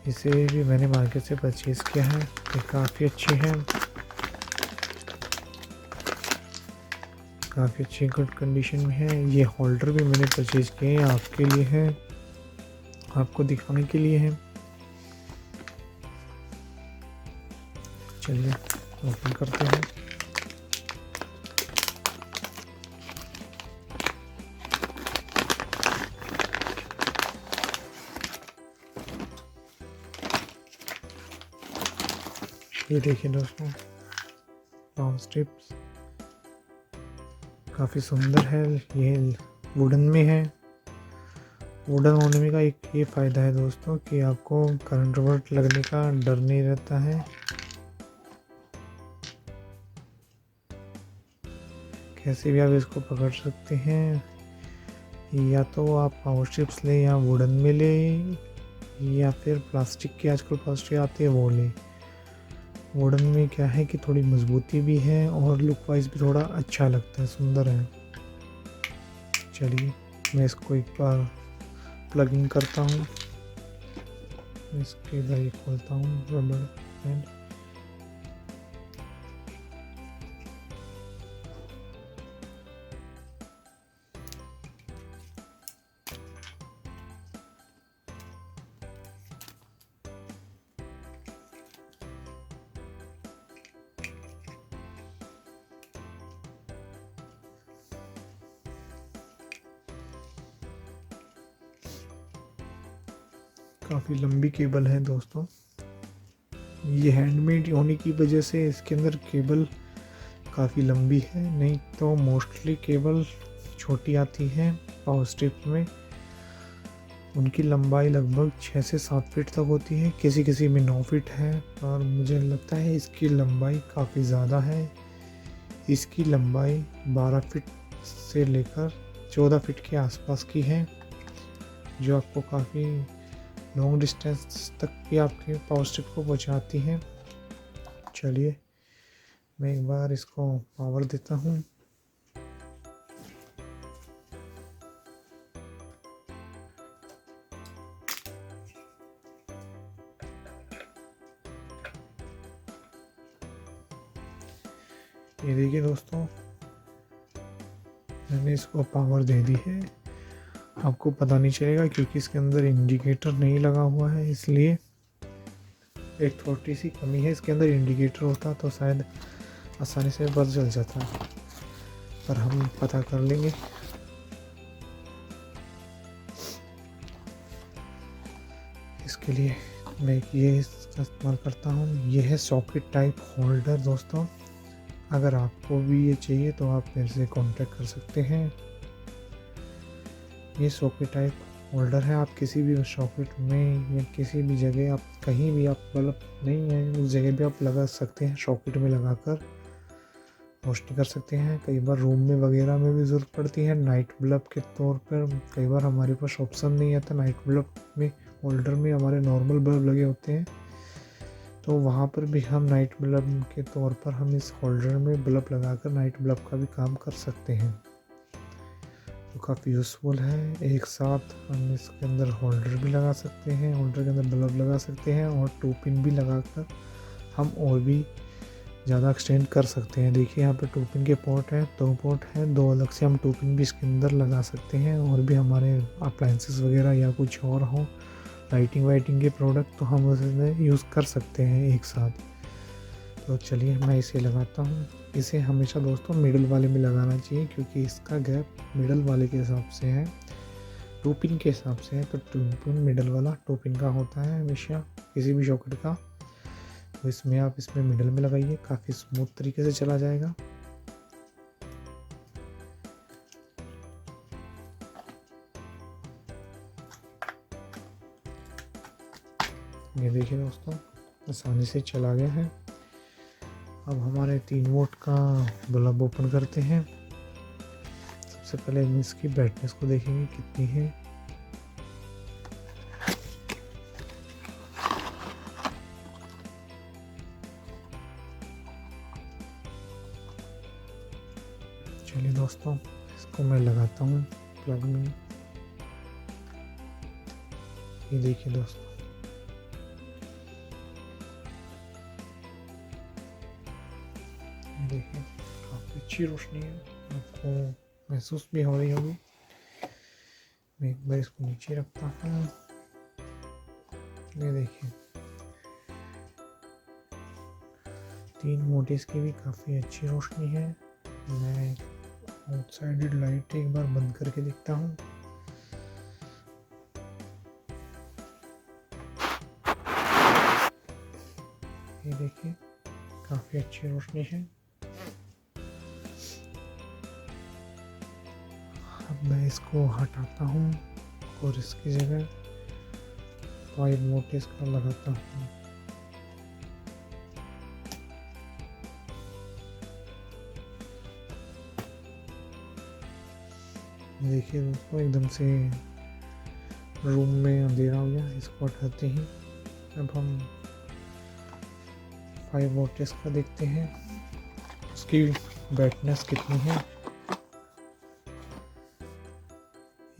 इसे भी मैंने मार्केट से परचेज़ किया है, ये काफ़ी अच्छी है, काफ़ी अच्छी गुड कंडीशन में है। ये होल्डर भी मैंने परचेज़ किए हैं, आपके लिए है, आपको दिखाने के लिए है। चलिए ओपन करते हैं। ये देखिए दोस्तों, पावर स्ट्रिप्स काफ़ी सुंदर है। ये वुडन में है। वुडन होने में का एक ये फ़ायदा है दोस्तों कि आपको करंट वर्ट लगने का डर नहीं रहता है। कैसे भी आप इसको पकड़ सकते हैं, या तो आप पावर स्ट्रिप्स लें या वुडन में लें, या फिर प्लास्टिक की आजकल प्लास्टिक आती है वो लें। वुडन में क्या है कि थोड़ी मजबूती भी है और लुक वाइज भी थोड़ा अच्छा लगता है, सुंदर है। चलिए मैं इसको एक बार प्लगिंग करता हूँ। इसके इधर ही खोलता हूँ रबर बैंड। काफ़ी लंबी केबल है दोस्तों। ये हैंडमेड होने की वजह से इसके अंदर केबल काफ़ी लंबी है, नहीं तो मोस्टली केबल छोटी आती है पावर स्ट्रिप में। उनकी लंबाई लगभग 6 से 7 फीट तक होती है, किसी किसी में 9 फीट है, पर मुझे लगता है इसकी लंबाई काफ़ी ज़्यादा है। इसकी लंबाई 12 फीट से लेकर 14 फीट के आसपास की है, जो आपको काफ़ी लॉन्ग डिस्टेंस तक भी आपके पावर स्ट्रिप को पहुंचाती है। चलिए मैं एक बार इसको पावर देता हूँ। ये देखिए दोस्तों, मैंने इसको पावर दे दी है। आपको पता नहीं चलेगा क्योंकि इसके अंदर इंडिकेटर नहीं लगा हुआ है, इसलिए एक छोटी सी कमी है। इसके अंदर इंडिकेटर होता तो शायद आसानी से पता चल जाता, पर हम पता कर लेंगे। इसके लिए मैं ये इसका इस्तेमाल करता हूँ। ये है सॉकेट टाइप होल्डर दोस्तों। अगर आपको भी ये चाहिए तो आप मेरे से कांटेक्ट कर सकते हैं। ये सॉकेट टाइप होल्डर है। आप किसी भी सॉकेट में या किसी भी जगह, आप कहीं भी आप बल्ब नहीं है उस जगह भी आप लगा सकते हैं। सॉकेट में लगाकर रोशनी कर सकते हैं। कई बार रूम में वगैरह में भी ज़रूरत पड़ती है नाइट बल्ब के तौर पर। कई बार हमारे पास ऑप्शन नहीं आता नाइट बल्ब में, होल्डर में हमारे नॉर्मल बल्ब लगे होते हैं, तो वहाँ पर भी हम नाइट बल्ब के तौर पर हम इस होल्डर में बल्ब लगाकर नाइट बल्ब का भी काम कर सकते हैं। तो काफ़ी यूज़फुल है। एक साथ हम इसके अंदर होल्डर भी लगा सकते हैं, होल्डर के अंदर बल्ब लगा सकते हैं, और 2 पिन भी लगाकर हम और भी ज़्यादा एक्सटेंड कर सकते हैं। देखिए यहाँ पे 2 पिन के पोर्ट हैं, 2 पोर्ट हैं, 2 अलग से हम 2 पिन भी इसके अंदर लगा सकते हैं। और भी हमारे अप्लाइंसेस वगैरह या कुछ और हो लाइटिंग वाइटिंग के प्रोडक्ट, तो हम उसे यूज़ कर सकते हैं एक साथ। तो चलिए मैं इसे लगाता हूँ। इसे हमेशा दोस्तों मिडल वाले में लगाना चाहिए, क्योंकि इसका गैप मिडल वाले के हिसाब से है, 2 पिन के हिसाब से है। तो 2 पिन मिडल वाला 2 पिन का होता है हमेशा किसी भी सॉकेट का। तो इसमें आप इसमें मिडल में लगाइए, काफ़ी स्मूथ तरीके से चला जाएगा। ये देखिए दोस्तों, आसानी से चला गया है। अब हमारे 3 वोल्ट का बल्ब ओपन करते हैं। सबसे पहले हम इसकी ब्राइटनेस को देखेंगे कितनी है। चलिए दोस्तों, इसको मैं लगाता हूँ प्लग में। ये देखिए दोस्तों, देखिए काफ़ी अच्छी रोशनी है, आपको महसूस भी हो रही होगी। मैं एक बार इसको नीचे रखता हूँ। ये देखिए 3 वोल्ट की भी काफ़ी अच्छी रोशनी है। मैं आउटसाइडेड लाइट एक बार बंद करके देखता हूँ। ये देखिए काफ़ी अच्छी रोशनी है। अब मैं इसको हटाता हूँ और इसकी जगह 5 वोल्ट इसका लगाता हूँ। देखिए दोस्तों, एकदम से रूम में अंधेरा हो गया। इसको हटाते ही अब हम 5 वोल्ट का देखते हैं उसकी ब्राइटनेस कितनी है।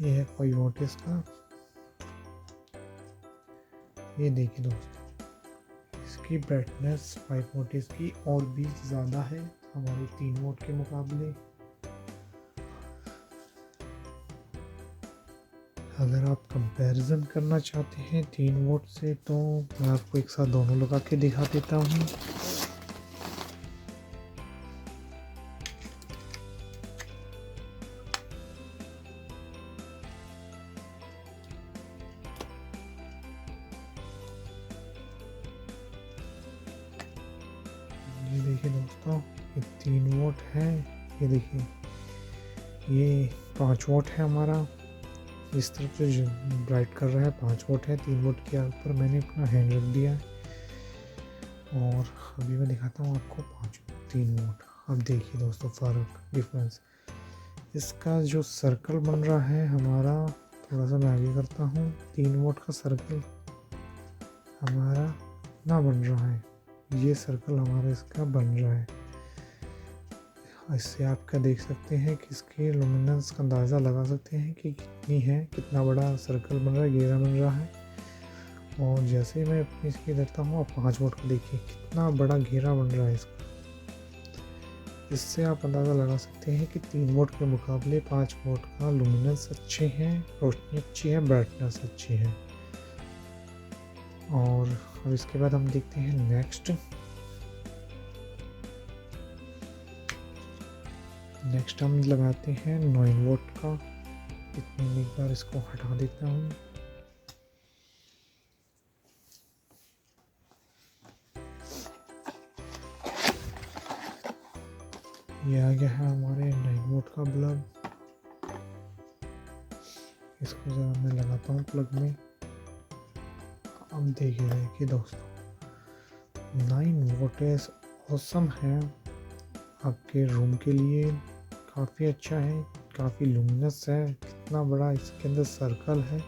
ये है 5 वोल्ट का। ये देखिए दोस्तों, इसकी ब्राइटनेस 5 वोल्ट की और भी ज़्यादा है हमारे 3 वोल्ट के मुकाबले। अगर आप कंपैरिजन करना चाहते हैं 3 वोल्ट से तो मैं आपको एक साथ दोनों लगा के दिखा देता हूँ। ये देखिए दोस्तों, ये 3 वोल्ट है। ये देखिए, ये 5 वोल्ट है हमारा। इस तरफ से जो ब्राइट कर रहा है 5 वोल्ट है। 3 वोल्ट के ऊपर मैंने अपना हैंड रख दिया है और अभी मैं दिखाता हूँ आपको 3 वोल्ट। अब देखिए दोस्तों फ़र्क, डिफरेंस। इसका जो सर्कल बन रहा है हमारा, थोड़ा सा मैं आगे करता हूँ। 3 वोल्ट का सर्कल हमारा ना बन रहा है, ये सर्कल हमारा इसका बन रहा है। इससे आप क्या देख सकते हैं कि इसके लुमिनेंस का अंदाज़ा लगा सकते हैं कि कितनी है, कितना बड़ा सर्कल बन रहा है, घेरा बन रहा है। और जैसे मैं अपनी इसकी देखता हूँ, आप 5 वोल्ट का देखिए कितना बड़ा घेरा बन रहा है इसका। इससे आप अंदाज़ा लगा सकते हैं कि 3 वोल्ट के मुकाबले 5 वोल्ट का लुमिनेंस अच्छे हैं, रोशनी अच्छी है, ब्राइटनेस अच्छी है। और अब इसके बाद हम देखते हैं नेक्स्ट हम लगाते हैं 9 वोल्ट का। इतने में एक बार इसको हटा देता हूँ। ये आ गया है हमारे 9 वोल्ट का बल्ब। इसको जरा मैं लगाता हूँ प्लग में। अब देखिए कि दोस्तों 9 वोल्टेज ऑसम है, आपके रूम के लिए काफ़ी अच्छा है, काफ़ी लुमिनस है। कितना बड़ा इसके अंदर सर्कल है,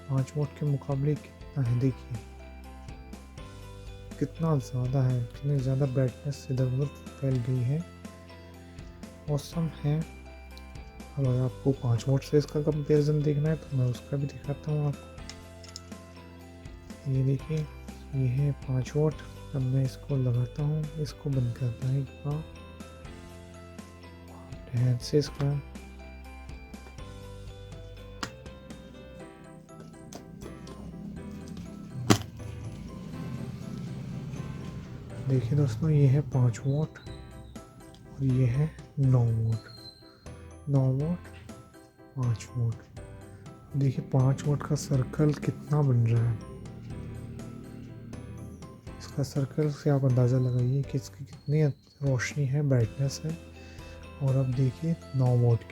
5 वोल्ट के मुकाबले कितना है, देखिए कितना ज़्यादा है, कितनी ज़्यादा ब्राइटनेस इधर उधर फैल गई है। ऑसम है। अगर आपको 5 वोल्ट से इसका कंपैरिजन देखना है तो मैं उसका भी दिखाता हूँ आपको। ये देखिए, ये है 5 वोल्ट। अब मैं इसको लगाता हूँ, इसको बंद करता है एक बार हैंड से इसका। देखिए दोस्तों, ये है 5 वोल्ट और ये है 9 वोल्ट। 9 volt, 5 volt. देखिए 5 वोल्ट का सर्कल कितना बन रहा है। इसका सर्कल से आप अंदाज़ा लगाइए कि इसकी कितनी रोशनी है, ब्राइटनेस है। और अब देखिए 9 वोल्ट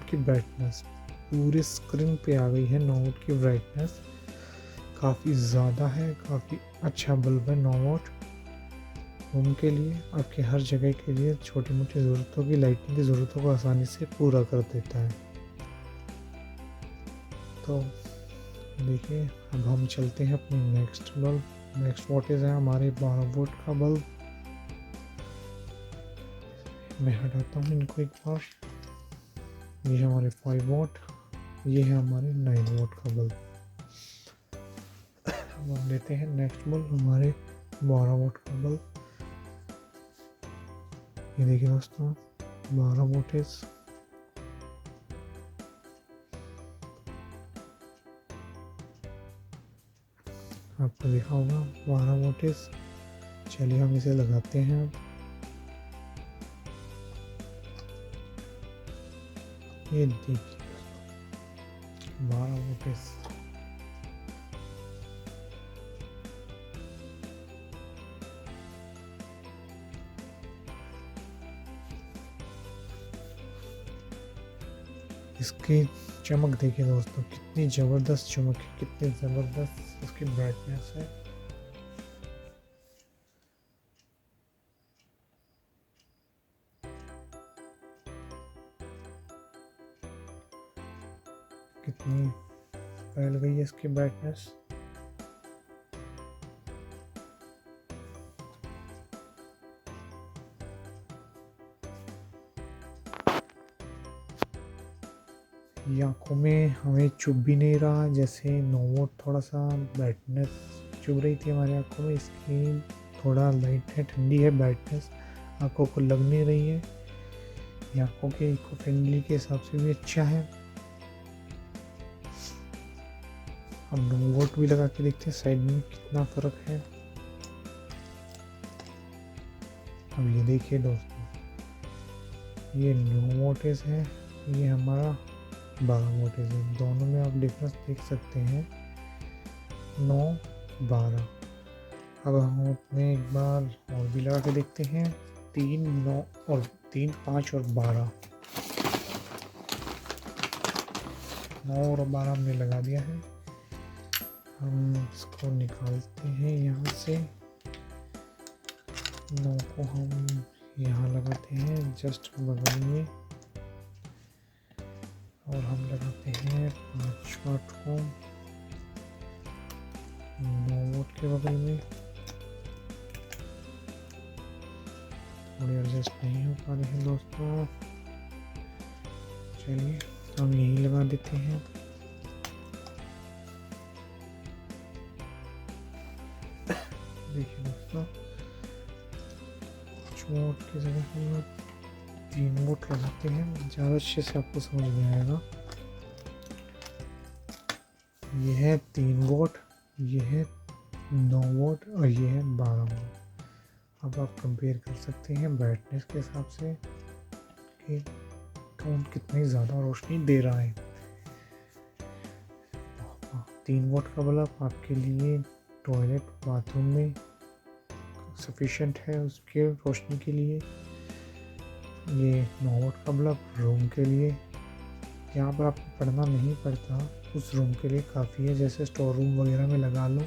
की ब्राइटनेस पूरी स्क्रीन पे आ गई है। 9 वोल्ट की ब्राइटनेस काफ़ी ज़्यादा है, काफ़ी अच्छा बल्ब है 9 वोल्ट। रूम के लिए, आपके हर जगह के लिए, छोटी मोटी ज़रूरतों की, लाइटिंग की ज़रूरतों को आसानी से पूरा कर देता है। तो देखिए, अब हम चलते हैं अपनी नेक्स्ट बल्ब। नेक्स्ट वोल्टेज है हमारे 12 वोल्ट का बल्ब। मैं हटाता हूँ इनको एक बार। ये है हमारे 5 वोल्ट, ये है हमारे 9 वोल्ट का बल्ब। अब हम लेते हैं नेक्स्ट बल्ब, हमारे 12 वोल्ट का बल्ब। ये देखिए दोस्तों, 12 वोल्टेज। आपको देखा होगा 12 वोल्टेज। चलिए हम इसे लगाते हैं। अब ये देखिए 12 वोल्टेज। इसकी चमक देखिए दोस्तों, कितनी ज़बरदस्त चमक है, कितनी ज़बरदस्त इसकी ब्राइटनेस है। कितनी फैल गई है इसकी ब्राइटनेस। ये आँखों में हमें चुभ भी नहीं रहा, जैसे नोवोट थोड़ा सा ब्राइटनेस चुभ रही थी हमारी आँखों में, इसकी थोड़ा लाइट है, ठंडी है ब्राइटनेस, आँखों को लग नहीं रही है। ये आँखों के इको फ्रेंडली के हिसाब से भी अच्छा है। हम नोवोट भी लगा के देखते हैं साइड में कितना फ़र्क है। अब ये देखिए दोस्तों, ये नोवोटिस है, ये हमारा 12 वोल्टेज है। दोनों में आप डिफरेंस देख सकते हैं, 9 12। अब हम अपने एक बार और भी लगा के देखते हैं, 3 9 और 3 5 और 12, 9 और 12 हमने लगा दिया है। हम इसको निकालते हैं यहाँ से, 9 को हम यहाँ लगाते हैं जस्ट बगल में, और हम लगाते हैं 5 वाट को 9 वोट के बगल में। थोड़ी एडजस्ट नहीं हो पा रहे हैं दोस्तों, चलिए हम यही लगा देते हैं। देखिए दोस्तों, 5 वोट की जगह हम 3 वोट लगाते हैं, ज़्यादा अच्छे से आपको समझ में आएगा। ये है 3 वोट, ये है 9 वोट और ये है 12 वोट। अब आप कंपेयर कर सकते हैं ब्राइटनेस के हिसाब से कि कौन कितनी ज़्यादा रोशनी दे रहा है। 3 वोट का बल्ब आपके लिए टॉयलेट बाथरूम में सफिशिएंट है उसके रोशनी के लिए। ये 9 वोट का बल्ब रूम के लिए, यहाँ पर आपको पढ़ना नहीं पड़ता, उस रूम के लिए काफ़ी है, जैसे स्टोर रूम वगैरह में लगा लो,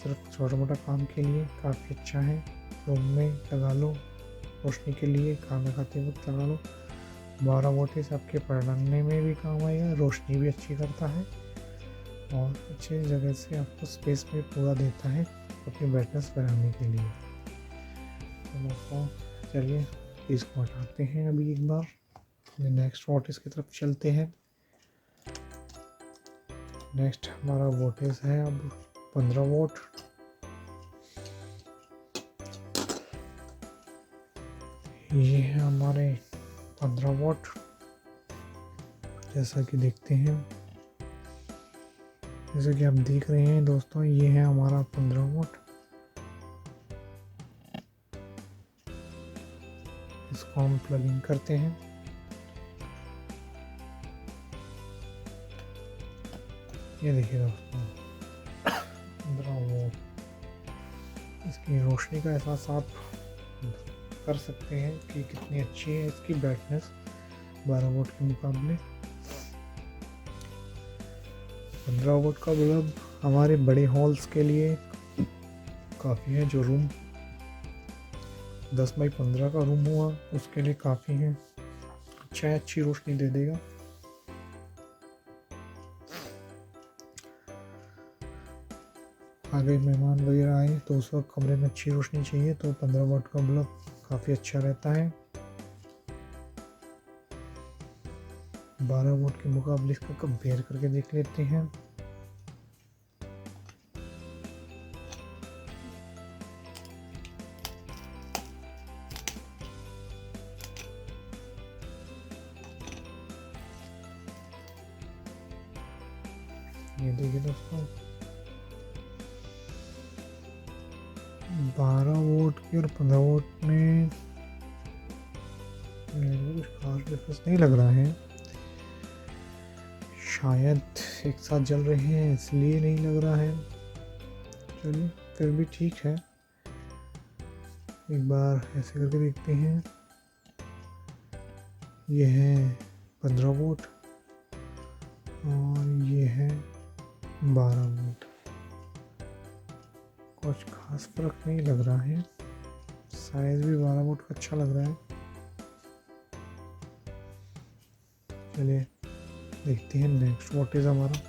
सिर्फ छोटा मोटा काम के लिए काफ़ी अच्छा है। रूम में लगा लो, रोशनी के लिए, खाना खाते वक्त लगा लो। 12 वोल्टेज आपके पढ़ने में भी काम आएगा, रोशनी भी अच्छी करता है और अच्छे जगह से आपको स्पेस में पूरा देता है अपनी ब्राइटनेस बढ़ाने के लिए। तो दोस्तों चलिए इसको हटाते हैं अभी एक बार, नेक्स्ट वोल्टेज की तरफ चलते हैं। नेक्स्ट हमारा वोल्टेज है अब 15 वोट। ये है हमारे 15 वोट, जैसा कि देखते हैं, जैसा कि आप देख रहे हैं दोस्तों, ये है हमारा 15 वोट। इसको हम प्लग इन करते हैं। ये देखिए दोस्तों 15 वोट, इसकी रोशनी का एहसास आप कर सकते हैं कि कितनी अच्छी है इसकी ब्राइटनेस 12 वोट के मुकाबले। 15 वोट का बल्ब हमारे बड़े हॉल्स के लिए काफ़ी है, जो रूम 10 बाई 15 का रूम हुआ उसके लिए काफ़ी है, अच्छा है, अच्छी रोशनी दे देगा। आगे मेहमान वगैरह आए तो उस वक्त कमरे में अच्छी रोशनी चाहिए तो 15 वाट का बल्ब काफ़ी अच्छा रहता है। 12 वाट के मुकाबले इसका कंपेयर करके देख लेते हैं। ये देखिए दोस्तों 12 वोट की और 15 वोट में कुछ खास डिफरेंस नहीं लग रहा है, शायद एक साथ जल रहे हैं इसलिए नहीं लग रहा है। चलिए फिर भी ठीक है, एक बार ऐसे करके देखते हैं। ये है 15 वोट, और ये है 12 वोल्ट। कुछ खास फर्क नहीं लग रहा है, साइज भी 12 वोल्ट का अच्छा लग रहा है। चलिए देखते हैं नेक्स्ट वोल्टेज हमारा।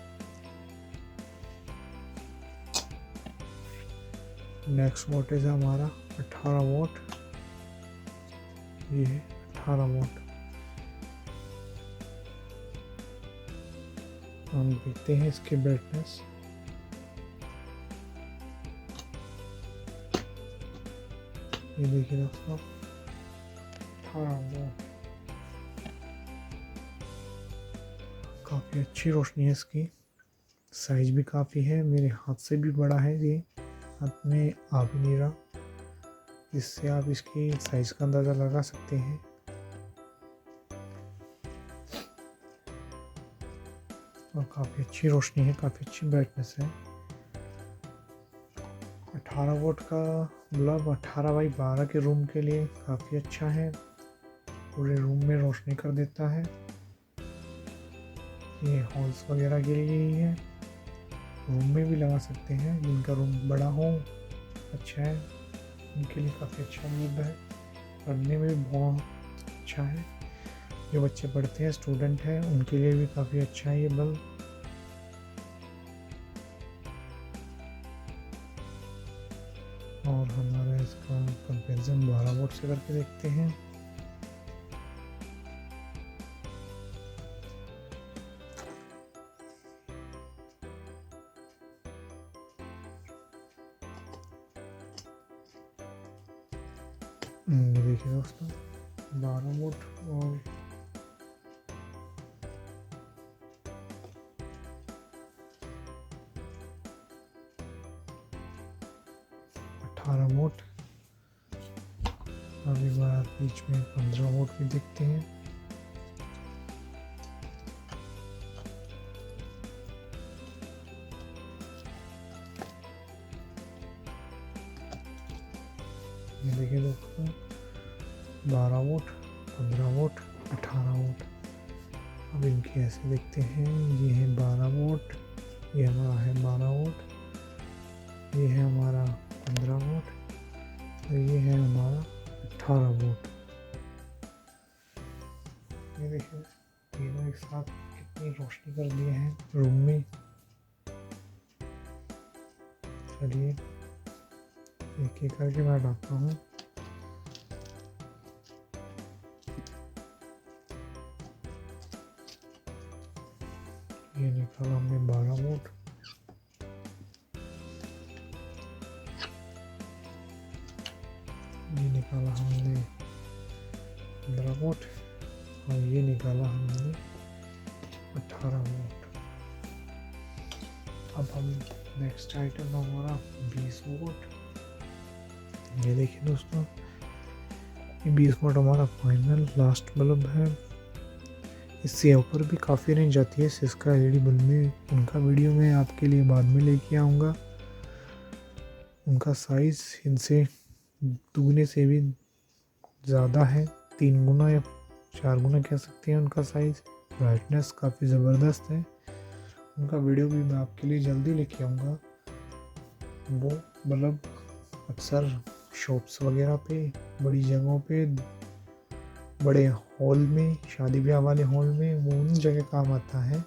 नेक्स्ट वोल्टेज है हमारा 18 वोल्ट। ये है 18 वोल्ट। हम देखते हैं इसकी ब्राइटनेस। ये देखिए दोस्तों 18 वोल्ट, काफ़ी अच्छी रोशनी है इसकी। साइज भी काफ़ी है, मेरे हाथ से भी बड़ा है, ये हाथ में आ भी नहीं रहा। इससे आप इसकी साइज का अंदाज़ा लगा सकते हैं। और काफ़ी अच्छी रोशनी है, काफ़ी अच्छी ब्राइटनेस है। 18 वोल्ट का बल्ब 18x12 के रूम के लिए काफ़ी अच्छा है, पूरे रूम में रोशनी कर देता है। ये हॉल्स वगैरह के लिए ही है, रूम में भी लगा सकते हैं, जिनका रूम बड़ा हो अच्छा है उनके लिए काफ़ी अच्छा बल्ब है। पढ़ने में भी बहुत अच्छा है, जो बच्चे पढ़ते हैं स्टूडेंट हैं उनके लिए भी काफ़ी अच्छा है ये बल्ब। और हमारा इसका कंपैरिजन 12 वोल्ट से करके देखते हैं। ये देखिए दोस्तों 12 वोल्ट और 18 वोल्ट। अभी बार बीच में 15 वोल्ट भी देखते हैं। ये देखिए दोस्तों 12 वोल्ट, 15 वोल्ट, 18 वोल्ट। अब इनकी ऐसे देखते हैं। ये है 12 वोल्ट, ये हमारा है 12 वोल्ट, ये है हमारा 15 वोल्ट और ये है हमारा 18 वोल्ट। ये देखिए तीनों एक साथ कितनी रोशनी कर दिए हैं रूम में। चलिए एक एक करके मैं हटाता हूँ। ये निकाला हमने 12 वोल्ट, ये निकाला हमने 15 वोल्ट और ये निकाला हमने 18 वोल्ट। अब हम नेक्स्ट आइटम हमारा 20 वोल्ट। ये देखिए दोस्तों ये 20 वोल्ट हमारा फाइनल लास्ट बल्ब है। इससे ऊपर भी काफ़ी रेंज आती है सिस्का एलईडी बल्ब में, उनका वीडियो मैं आपके लिए बाद में लेके आऊँगा। उनका साइज़ इनसे दुगने से भी ज़्यादा है, 3 गुना या 4 गुना कह सकते हैं उनका साइज़। ब्राइटनेस काफ़ी ज़बरदस्त है। उनका वीडियो भी मैं आपके लिए जल्दी लेके आऊँगा। वो बल्ब अक्सर शॉप्स वगैरह पे, बड़ी जगहों पे, बड़े हॉल में, शादी ब्याह वाले हॉल में, वो उन जगह काम आता है।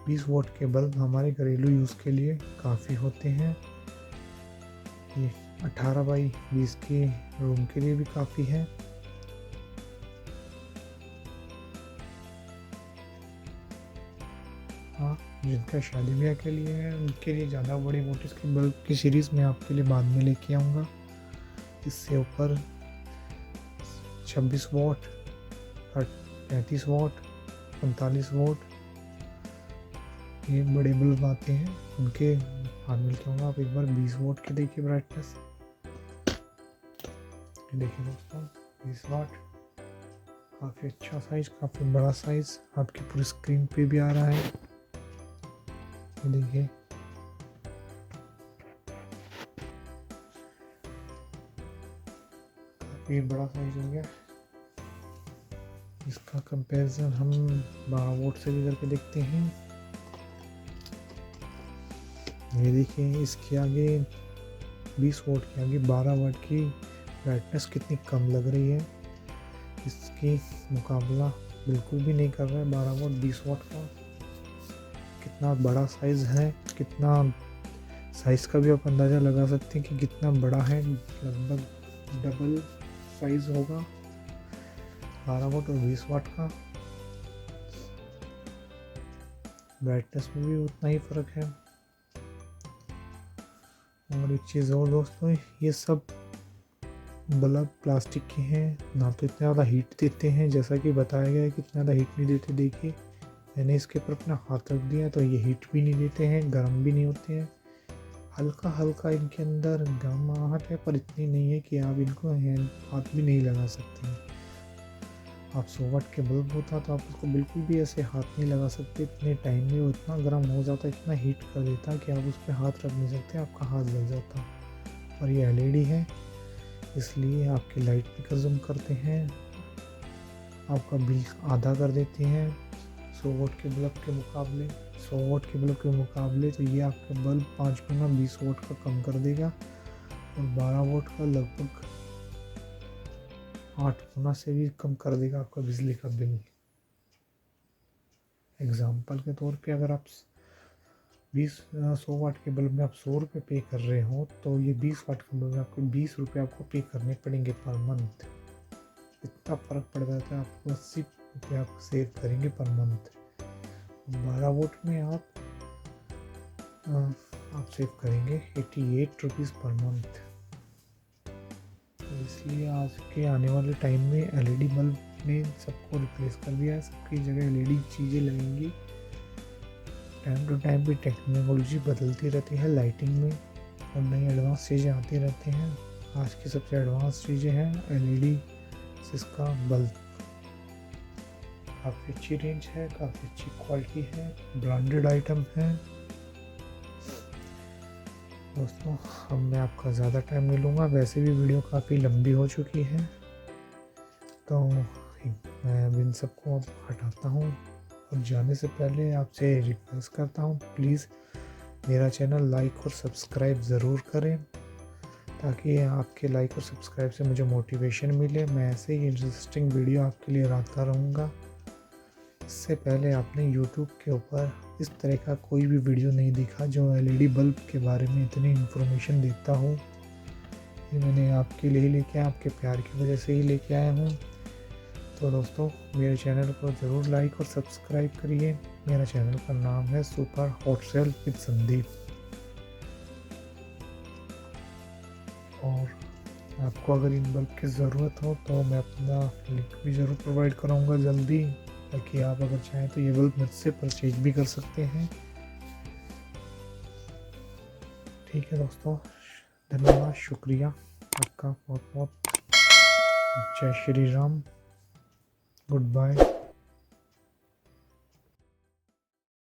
20 वोल्ट के बल्ब हमारे घरेलू यूज़ के लिए काफ़ी होते हैं। ये 18x20 के रूम के लिए भी काफ़ी है। हाँ, जिनका शादी ब्याह के लिए है उनके लिए ज़्यादा बड़ी वोल्टेज के बल्ब की सीरीज़ मैं आपके लिए बाद में लेके आऊँगा। इससे ऊपर 26 वोल्ट, 35 वोल्ट, 45 वोल्ट ये बड़े बल्ब आते हैं, उनके बाद मिलके आऊँगा। आप एक बार 20 वोल्ट के देखिए ब्राइटनेस। ये देखिए दोस्तों 20 वाट, काफ़ी अच्छा साइज, काफ़ी बड़ा साइज आपकी पूरी स्क्रीन पे भी आ रहा है। ये देखिए काफ़ी बड़ा साइज हो गया। इसका कंपैरिजन हम 12 वोल्ट से भी करके देखते हैं। ये देखिए इसके आगे 20 वोट के आगे 12 वाट की ब्राइटनेस कितनी कम लग रही है। इसकी मुकाबला बिल्कुल भी नहीं कर रहा है 12 वाट 20 वाट का। कितना बड़ा साइज़ है, कितना साइज़ का भी आप अंदाज़ा लगा सकते हैं कि कितना बड़ा है। लगभग डबल साइज़ होगा 12 वाट और 20 वाट का। ब्राइटनेस में भी उतना ही फ़र्क है। और एक चीज़ और दोस्तों, ये सब बल्ब प्लास्टिक के हैं, ना तो इतना ज़्यादा हीट देते हैं जैसा कि बताया गया है कि इतना ज़्यादा हीट नहीं देते। देखिए मैंने इसके ऊपर अपना हाथ रख दिया तो ये हीट भी नहीं देते हैं, गर्म भी नहीं होते हैं। हल्का हल्का इनके अंदर गर्माहट है, पर इतनी नहीं है कि आप इनको हाथ भी नहीं लगा सकते हैं। आप 100 वाट के बल्ब होता तो आप उसको बिल्कुल भी ऐसे हाथ नहीं लगा सकते। इतने टाइम में वो इतना गर्म हो जाता, इतना हीट कर देता कि आप उस पर हाथ रख नहीं सकते, आपका हाथ लग जाता। और ये एलईडी है, इसलिए आपकी लाइट भी कंज्यूम करते हैं, आपका बिल आधा कर देते हैं 100 वाट के बल्ब के मुकाबले। 100 वाट के बल्ब के मुकाबले तो ये आपका बल्ब 5 गुना 20 वाट का कम कर देगा, और 12 वाट का लगभग 8 गुना से भी कम कर देगा आपका बिजली का बिल। एग्जाम्पल के तौर पे अगर आप 100 वाट के बल्ब में आप 100 रुपये पे कर रहे हो, तो ये 20 वाट के बल्ब में आपको 20 रुपये आपको पे करने पड़ेंगे पर मंथ। इतना फ़र्क पड़ जाता है, आपको 80 रुपये आप सेव करेंगे पर मंथ। 12 वाट में आप सेव करेंगे 88 रुपीज़ पर मंथ। तो इसलिए आज के आने वाले टाइम में एलईडी बल्ब ने सबको रिप्लेस कर दिया है, सबकी जगह एलईडी चीज़ें लगेंगी। टाइम टू टाइम भी टेक्नोलॉजी बदलती रहती है लाइटिंग में, और नई एडवांस चीज़ें आती रहती हैं। आज की सबसे एडवांस चीज़ें हैं एलईडी सिस्का बल्ब। काफ़ी अच्छी रेंज है, काफ़ी अच्छी क्वालिटी है, ब्रांडेड आइटम है। दोस्तों अब मैं आपका ज़्यादा टाइम नहीं लूँगा, वैसे भी वीडियो काफ़ी लंबी हो चुकी है, तो मैं अब इन सबको अब हटाता हूँ। और जाने से पहले आपसे रिक्वेस्ट करता हूँ, प्लीज़ मेरा चैनल लाइक और सब्सक्राइब ज़रूर करें, ताकि आपके लाइक और सब्सक्राइब से मुझे मोटिवेशन मिले। मैं ऐसे ही इंटरेस्टिंग वीडियो आपके लिए लाता रहूँगा। इससे पहले आपने YouTube के ऊपर इस तरह का कोई भी वीडियो नहीं देखा जो एलईडी बल्ब के बारे में इतनी इन्फॉर्मेशन देता हो। ये मैंने आपके लिए लेके आया, आपके प्यार की वजह से ही लेके आया हूँ। तो दोस्तों मेरे चैनल को ज़रूर लाइक और सब्सक्राइब करिए। मेरा चैनल का नाम है super hot sale with Sandeep. और आपको अगर इन बल्ब की ज़रूरत हो तो मैं अपना लिंक भी ज़रूर प्रोवाइड कराऊंगा जल्दी, ताकि आप अगर चाहें तो ये बल्ब मुझसे परचेज भी कर सकते हैं। ठीक है दोस्तों, धन्यवाद, शुक्रिया आपका बहुत बहुत। जय श्री राम, गुड बाय।